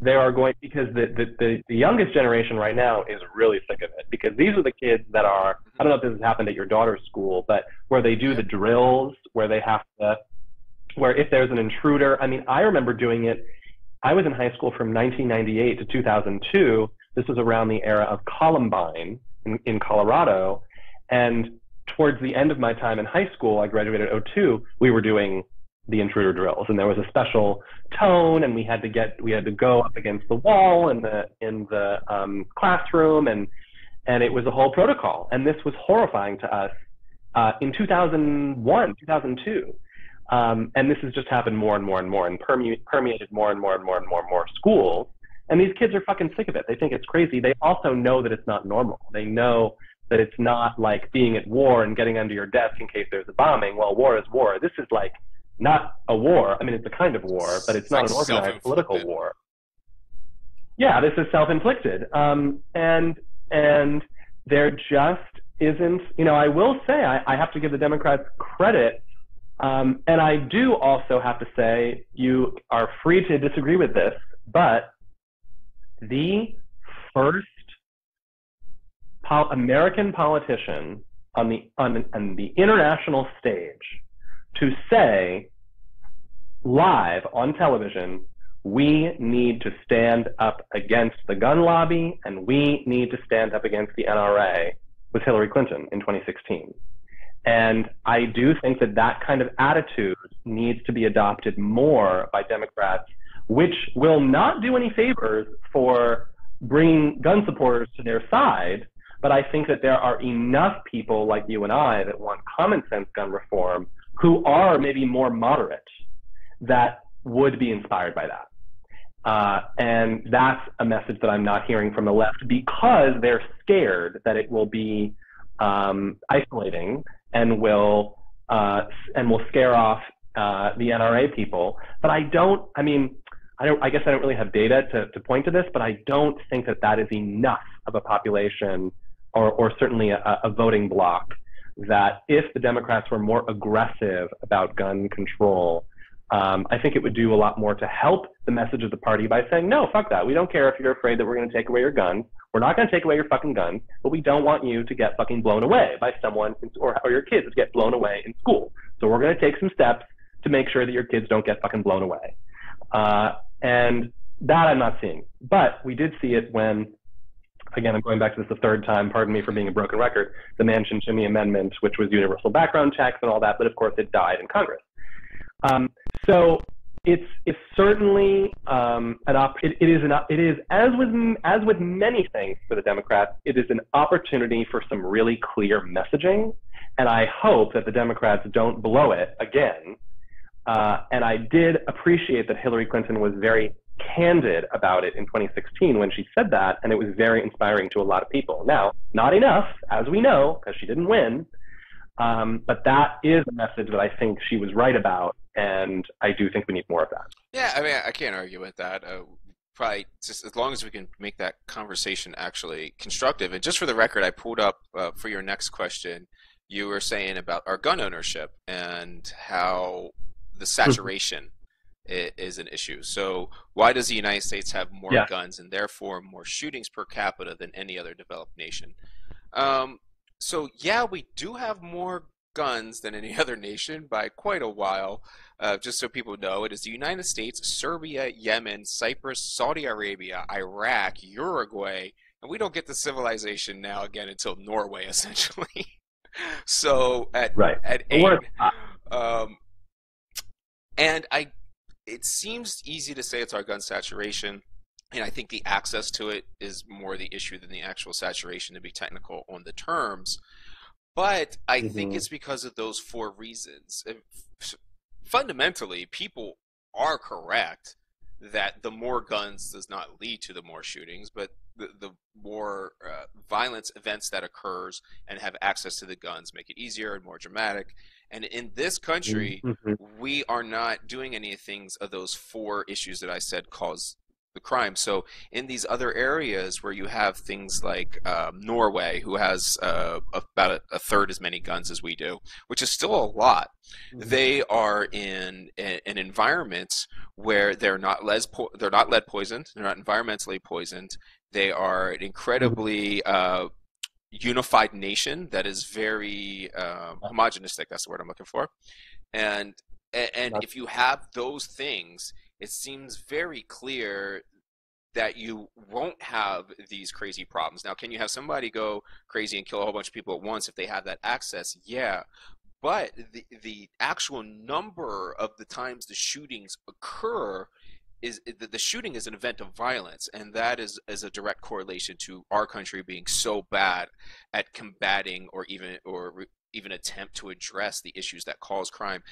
the youngest generation right now is really sick of it, because these are the kids that are, I don't know if this has happened at your daughter's school, but where they do the drills, where they have to, where if there's an intruder, I mean, I remember doing it. I was in high school from 1998 to 2002. This was around the era of Columbine in Colorado. And towards the end of my time in high school, I graduated in 2002, we were doing the intruder drills, and there was a special tone, and we had to go up against the wall in the classroom, and it was a whole protocol. And this was horrifying to us in 2001, 2002. And this has just happened more and more and more, and permeated more and more and more and more and more schools. And these kids are fucking sick of it. They think it's crazy. They also know that it's not normal. They know that it's not like being at war and getting under your desk in case there's a bombing. Well, war is war. This is like not a war. I mean, it's a kind of war, but it's not an organized political war. Yeah, this is self-inflicted. And there just isn't, you know, I will say, I have to give the Democrats credit. And I do also have to say, you are free to disagree with this, but the first American politician on the international stage to say live on television, we need to stand up against the gun lobby and we need to stand up against the NRA, was Hillary Clinton in 2016. And I do think that that kind of attitude needs to be adopted more by Democrats, which will not do any favors for bringing gun supporters to their side. But I think that there are enough people like you and I that want common sense gun reform who are maybe more moderate that would be inspired by that. And that's a message that I'm not hearing from the left, because they're scared that it will be isolating and will scare off the NRA people. But I guess I don't really have data to point to this, but I don't think that that is enough of a population or certainly a voting bloc, that if the Democrats were more aggressive about gun control, I think it would do a lot more to help the message of the party by saying, no, fuck that. We don't care if you're afraid that we're going to take away your guns. We're not going to take away your fucking guns, but we don't want you to get fucking blown away by someone, or your kids to get blown away in school. So we're going to take some steps to make sure that your kids don't get fucking blown away. And that I'm not seeing. But we did see it when, again, I'm going back to this the third time, pardon me for being a broken record, the Manchin-Toomey Amendment, which was universal background checks and all that, but of course it died in Congress. So it's certainly it is as with many things for the Democrats, it is an opportunity for some really clear messaging, and I hope that the Democrats don't blow it again. And I did appreciate that Hillary Clinton was very candid about it in 2016 when she said that, and it was very inspiring to a lot of people. Now, not enough, as we know, because she didn't win, but that is a message that I think she was right about, and I do think we need more of that. Yeah, I mean, I can't argue with that. Probably just as long as we can make that conversation actually constructive. And just for the record, I pulled up for your next question, you were saying about our gun ownership and how the saturation is an issue. So why does the United States have more guns and therefore more shootings per capita than any other developed nation? So yeah, we do have more guns than any other nation by quite a while. Just so people know, it is the United States, Serbia, Yemen, Cyprus, Saudi Arabia, Iraq, Uruguay, and we don't get the civilization now again until Norway, essentially. So at 8, and it seems easy to say it's our gun saturation, and I think the access to it is more the issue than the actual saturation, to be technical on the terms. But I think it's because of those 4 reasons. Fundamentally, people are correct that the more guns does not lead to the more shootings, but the more violence events that occurs and have access to the guns make it easier and more dramatic. And in this country, we are not doing any things of those 4 issues that I said cause the crime. So in these other areas where you have things like Norway, who has about a third as many guns as we do, which is still a lot, they are in an environment where they're not lead poisoned, they're not environmentally poisoned, they are an incredibly unified nation that is very homogenistic. That's the word I'm looking for. And if you have those things, it seems very clear that you won't have these crazy problems. Now, can you have somebody go crazy and kill a whole bunch of people at once if they have that access? Yeah. But the actual number of the times the shootings occur is the shooting is an event of violence, and that is a direct correlation to our country being so bad at combating or even attempt to address the issues that cause crime.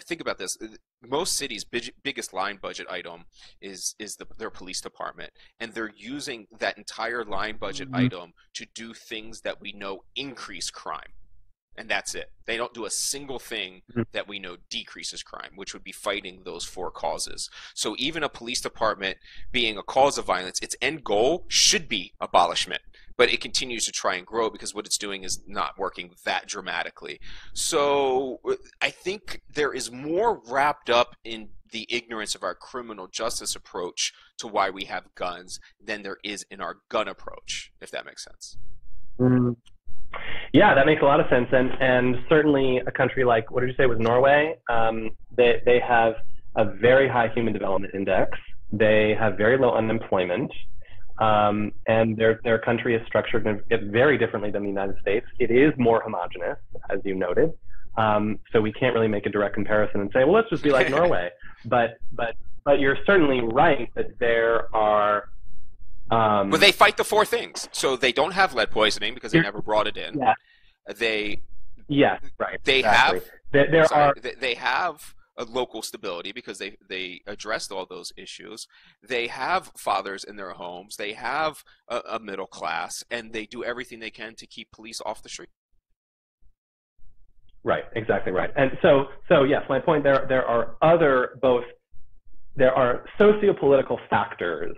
Think about this. Most cities' biggest line budget item is their police department, and they're using that entire line budget item to do things that we know increase crime. And that's it. They don't do a single thing that we know decreases crime, which would be fighting those 4 causes. So even a police department being a cause of violence, its end goal should be abolishment. But it continues to try and grow because what it's doing is not working that dramatically. So I think there is more wrapped up in the ignorance of our criminal justice approach to why we have guns than there is in our gun approach, if that makes sense. Yeah, that makes a lot of sense. And certainly a country like, what did you say was Norway? They have a very high human development index. They have very low unemployment. And their country is structured very differently than the United States. It is more homogenous, as you noted. So we can't really make a direct comparison and say, well, let's just be like Norway. But you're certainly right that there are. But they fight the 4 things. So they don't have lead poisoning because they never brought it in. Yeah. They have a local stability because they addressed all those issues. They have fathers in their homes. They have a middle class, and they do everything they can to keep police off the street. Right, exactly right. And so yes, my point there are socio-political factors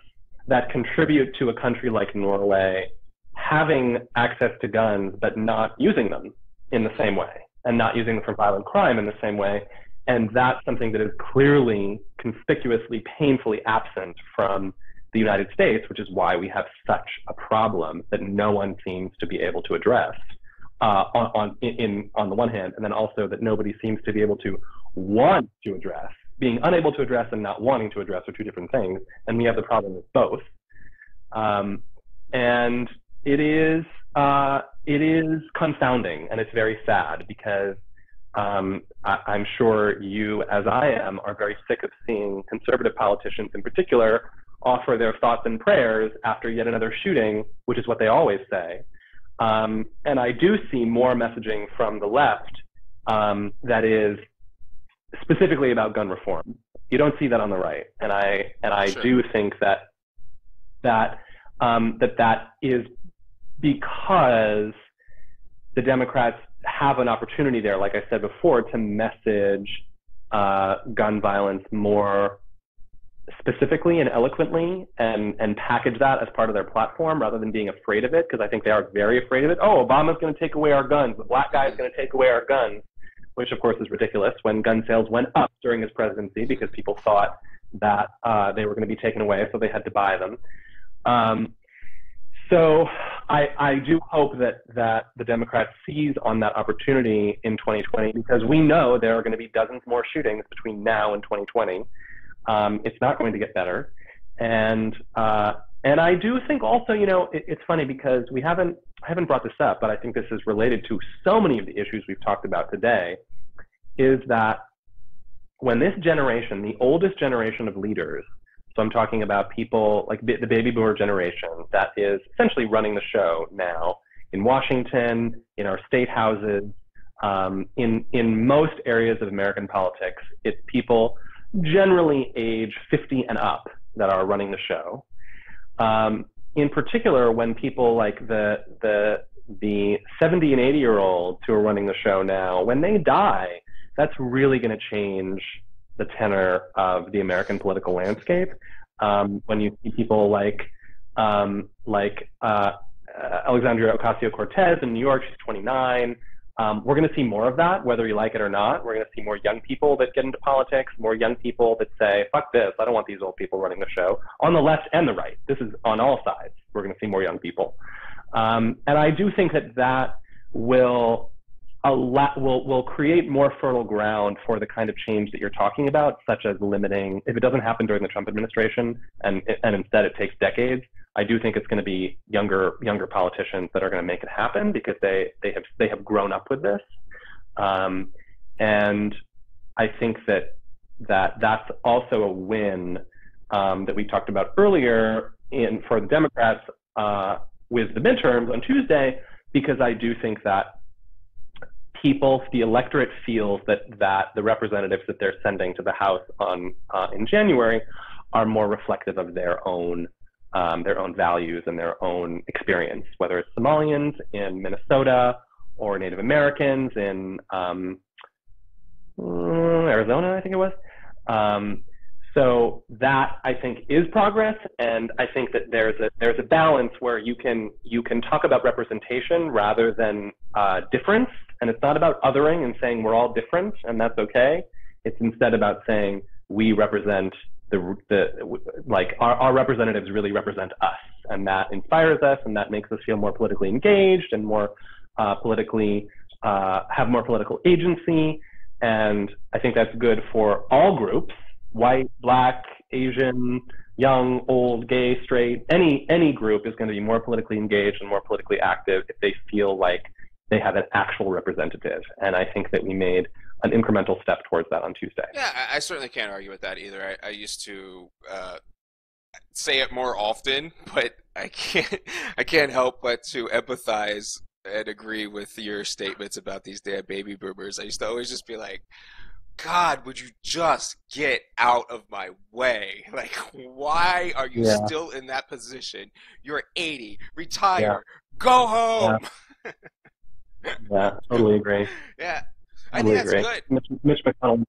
that contribute to a country like Norway having access to guns but not using them in the same way, and not using them for violent crime in the same way. And that's something that is clearly, conspicuously, painfully absent from the United States, which is why we have such a problem that no one seems to be able to address. on the one hand, and then also that nobody seems to be able to want to address. Being unable to address and not wanting to address are two different things, and we have the problem with both. And it is confounding, and it's very sad because I'm sure you, as I am, are very sick of seeing conservative politicians in particular offer their thoughts and prayers after yet another shooting, which is what they always say. And I do see more messaging from the left that is specifically about gun reform. You don't see that on the right, and I Sure. do think that is because the Democrats have an opportunity there, like I said before, to message gun violence more specifically and eloquently and package that as part of their platform rather than being afraid of it, because I think they are very afraid of it. Oh, Obama's going to take away our guns. The black guy is going to take away our guns, which of course is ridiculous when gun sales went up during his presidency because people thought that they were going to be taken away, so they had to buy them. So I do hope that the Democrats seize on that opportunity in 2020, because we know there are going to be dozens more shootings between now and 2020. It's not going to get better. And I do think also, it's funny because I haven't brought this up, but I think this is related to so many of the issues we've talked about today, is that when this generation, the oldest generation of leaders, so I'm talking about people like the baby boomer generation that is essentially running the show now in Washington, in our state houses, in most areas of American politics. It's people generally age 50 and up that are running the show. In particular, when people like the 70 and 80-year-olds who are running the show now, when they die, that's really going to change the tenor of the American political landscape. When you see people like Alexandria Ocasio-Cortez in New York, she's 29. We're going to see more of that, whether you like it or not. We're going to see more young people that get into politics, more young people that say, fuck this, I don't want these old people running the show, on the left and the right. This is on all sides. We're going to see more young people. And I do think that will create more fertile ground for the kind of change that you're talking about, such as limiting, if it doesn't happen during the Trump administration and instead it takes decades, I do think it's going to be younger politicians that are going to make it happen because they have grown up with this. And I think that's also a win that we talked about earlier for the Democrats with the midterms on Tuesday, because I do think that the electorate feels that the representatives that they're sending to the House in January are more reflective of their own values and their own experience, whether it's Somalians in Minnesota or Native Americans in Arizona, I think it was. So that, I think, is progress, and I think that there's a balance where you can talk about representation rather than difference, and it's not about othering and saying we're all different and that's okay. It's instead about saying we represent our representatives really represent us, and that inspires us, and that makes us feel more politically engaged and more have more political agency. And I think that's good for all groups: white, black, Asian, young, old, gay, straight. Any group is going to be more politically engaged and more politically active if they feel like they have an actual representative. And I think that we made an incremental step towards that on Tuesday. Yeah, I certainly can't argue with that either. I used to say it more often, but I can't help but to empathize and agree with your statements about these damn baby boomers. I used to always just be like, God, would you just get out of my way? Like, why are you still in that position? You're 80, retire, go home. Yeah, totally agree. Yeah, I think that's good. Mitch McConnell.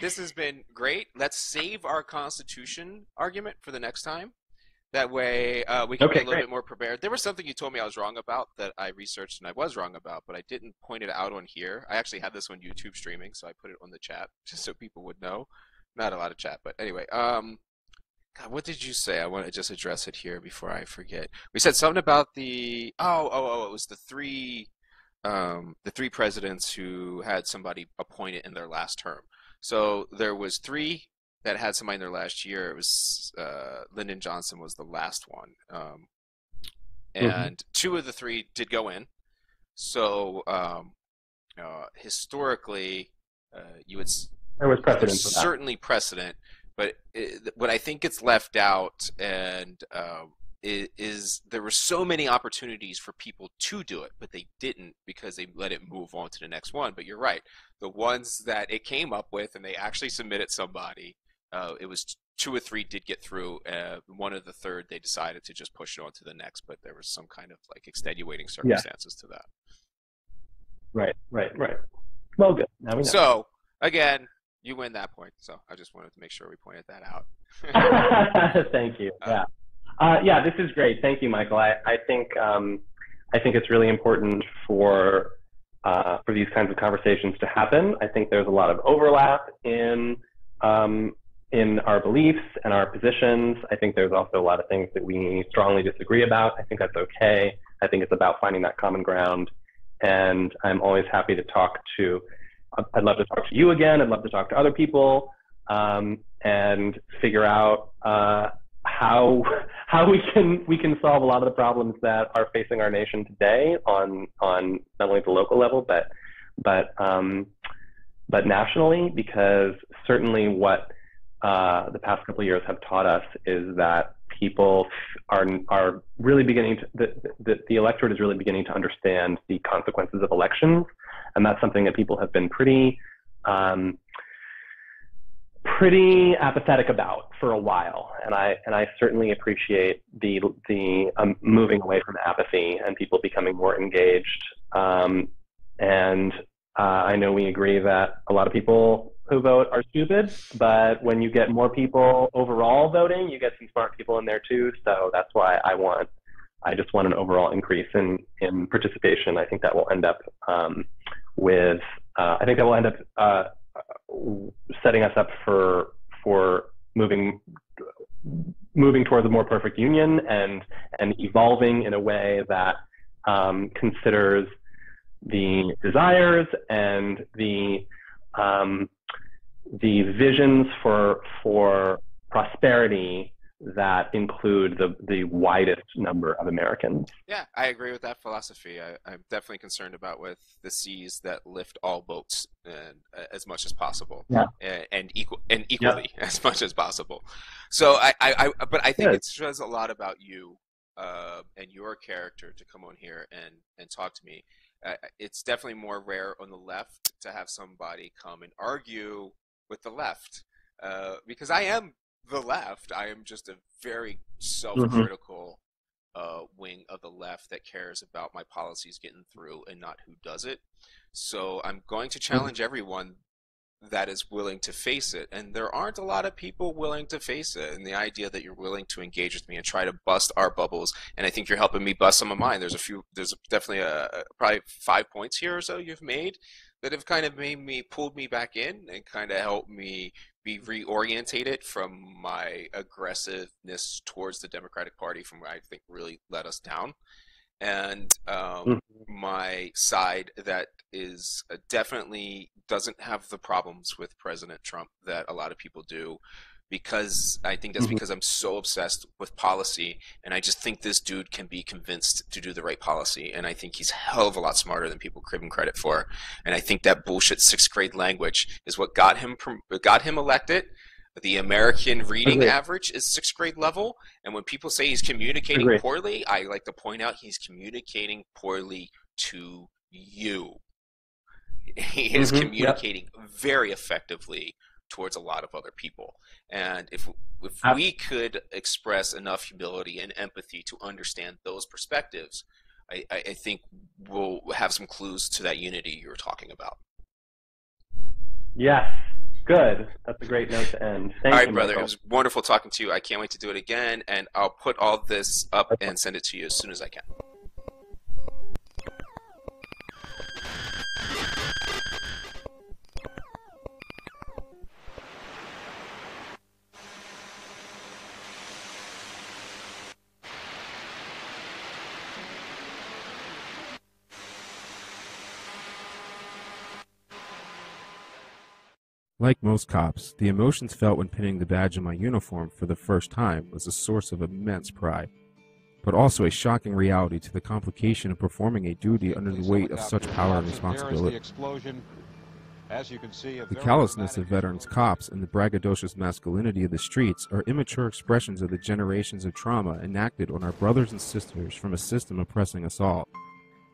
This has been great. Let's save our Constitution argument for the next time. That way we can be a little bit more prepared. There was something you told me I was wrong about that I researched and I was wrong about, but I didn't point it out on here. I actually had this on YouTube streaming, so I put it on the chat just so people would know. Not a lot of chat, but anyway. God, what did you say? I want to just address it here before I forget. We said something about the it was the three the three presidents who had somebody appointed in their last term. So there was three that had somebody in their last year. It was Lyndon Johnson was the last one, and two of the three did go in. So historically, there was precedent there's for that. certainly precedent, but what I think gets left out and is there were so many opportunities for people to do it, but they didn't because they let it move on to the next one. But you're right, the ones that it came up with and they actually submitted somebody, it was two or three did get through. One of the third they decided to just push it on to the next, but there was some kind of like extenuating circumstances to that. Right. Well, good. Now we know. So again, you win that point. So I just wanted to make sure we pointed that out. Thank you. Yeah, this is great. Thank you, Michael. I think it's really important for these kinds of conversations to happen. I think there's a lot of overlap in our beliefs and our positions. I think there's also a lot of things that we strongly disagree about. I think that's okay. I think it's about finding that common ground. And I'm always happy to talk to. I'd love to talk to you again. I'd love to talk to other people and figure out how we can solve a lot of the problems that are facing our nation today on not only the local level but nationally, because certainly what the past couple of years have taught us is that people are really beginning to the electorate is really beginning to understand the consequences of elections, and that's something that people have been pretty apathetic about for a while, and I certainly appreciate the moving away from apathy and people becoming more engaged. And I know we agree that a lot of people who vote are stupid, but when you get more people overall voting, you get some smart people in there too. So that's why I just want an overall increase in participation. I think that will end up setting us up for moving towards a more perfect union and evolving in a way that considers the desires and the visions for prosperity that include the widest number of Americans. Yeah, I agree with that philosophy. I'm definitely concerned about with the seas that lift all boats and as much as possible, and equally as much as possible. So but I think it says a lot about you and your character to come on here and talk to me. It's definitely more rare on the left to have somebody come and argue with the left, because I am the left. I am just a very self-critical wing of the left that cares about my policies getting through and not who does it. So I'm going to challenge everyone that is willing to face it, and there aren't a lot of people willing to face it. And the idea that you're willing to engage with me and try to bust our bubbles, and I think you're helping me bust some of mine. There's definitely probably 5 points here or so you've made that have kind of pulled me back in and kind of helped me be reorientated from my aggressiveness towards the Democratic Party, from where I think really let us down, and my side that is definitely doesn't have the problems with President Trump that a lot of people do, because I think that's because I'm so obsessed with policy, and I just think this dude can be convinced to do the right policy, and I think he's a hell of a lot smarter than people give him credit for. And I think that bullshit 6th grade language is what got him elected. The American reading average is 6th grade level, and when people say he's communicating poorly, I like to point out he's communicating poorly to you. He is communicating very effectively towards a lot of other people. And if we could express enough humility and empathy to understand those perspectives, I think we'll have some clues to that unity you were talking about. Yes. Good. That's a great note to end. Thank you, all right, brother. Michael. It was wonderful talking to you. I can't wait to do it again, and I'll put all this up and send it to you as soon as I can. Like most cops, the emotions felt when pinning the badge on my uniform for the first time was a source of immense pride, but also a shocking reality to the complication of performing a duty under the weight of such power and responsibility. The callousness of veterans cops and the braggadocious masculinity of the streets are immature expressions of the generations of trauma enacted on our brothers and sisters from a system oppressing us all.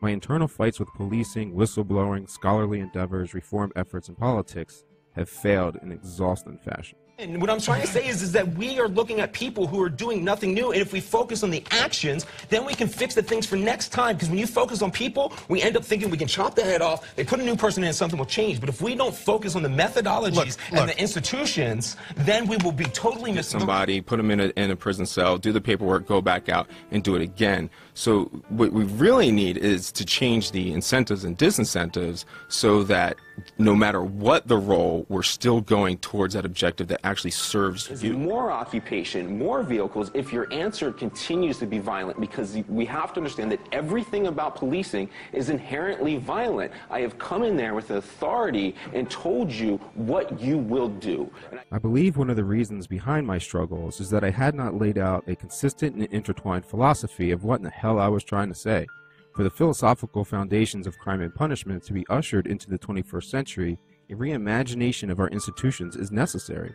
My internal fights with policing, whistleblowing, scholarly endeavors, reform efforts, and politics have failed in exhausting fashion. And what I'm trying to say is that we are looking at people who are doing nothing new, and if we focus on the actions, then we can fix the things for next time, because when you focus on people, we end up thinking we can chop their head off, they put a new person in and something will change. But if we don't focus on the methodologies and the institutions, then we will be totally missing somebody, put them in a prison cell, do the paperwork, go back out, and do it again. So what we really need is to change the incentives and disincentives so that no matter what the role, we're still going towards that objective that actually serves you. More occupation, more vehicles, if your answer continues to be violent, because we have to understand that everything about policing is inherently violent. I have come in there with authority and told you what you will do. I believe one of the reasons behind my struggles is that I had not laid out a consistent and intertwined philosophy of what in the hell I was trying to say. For the philosophical foundations of crime and punishment to be ushered into the 21st century, a reimagination of our institutions is necessary.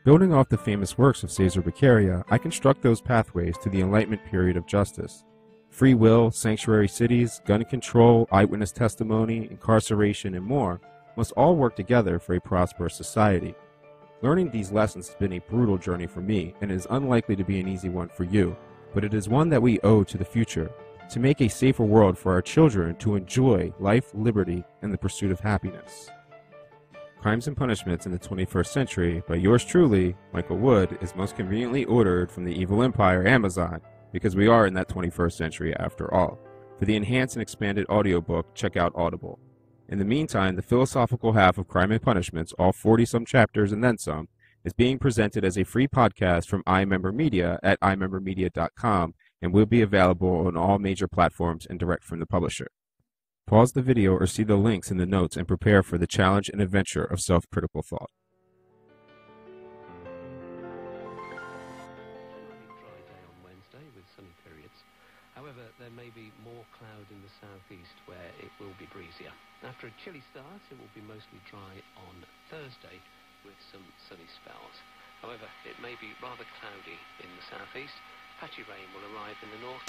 Building off the famous works of Cesar Beccaria, I construct those pathways to the Enlightenment period of justice. Free will, sanctuary cities, gun control, eyewitness testimony, incarceration, and more must all work together for a prosperous society. Learning these lessons has been a brutal journey for me, and it is unlikely to be an easy one for you, but it is one that we owe to the future, to make a safer world for our children to enjoy life, liberty, and the pursuit of happiness. Crimes and Punishments in the 21st Century by yours truly, Michael Wood, is most conveniently ordered from the evil empire Amazon, because we are in that 21st century after all. For the enhanced and expanded audiobook, check out Audible. In the meantime, the philosophical half of Crime and Punishments, all 40-some chapters and then some, is being presented as a free podcast from iMember Media at imembermedia.com and will be available on all major platforms and direct from the publisher. Pause the video or see the links in the notes and prepare for the challenge and adventure of self-critical thought. Dry day on Wednesday with sunny periods. However, there may be more cloud in the southeast where it will be breezier. After a chilly start, it will be mostly dry on Thursday with some sunny spells. However, it may be rather cloudy in the southeast. Patchy rain will arrive in the north.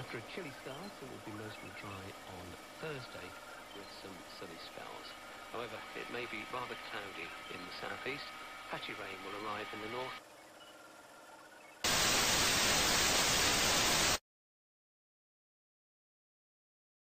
After a chilly start, it will be mostly dry on Thursday with some sunny spells. However, it may be rather cloudy in the southeast. Patchy rain will arrive in the north.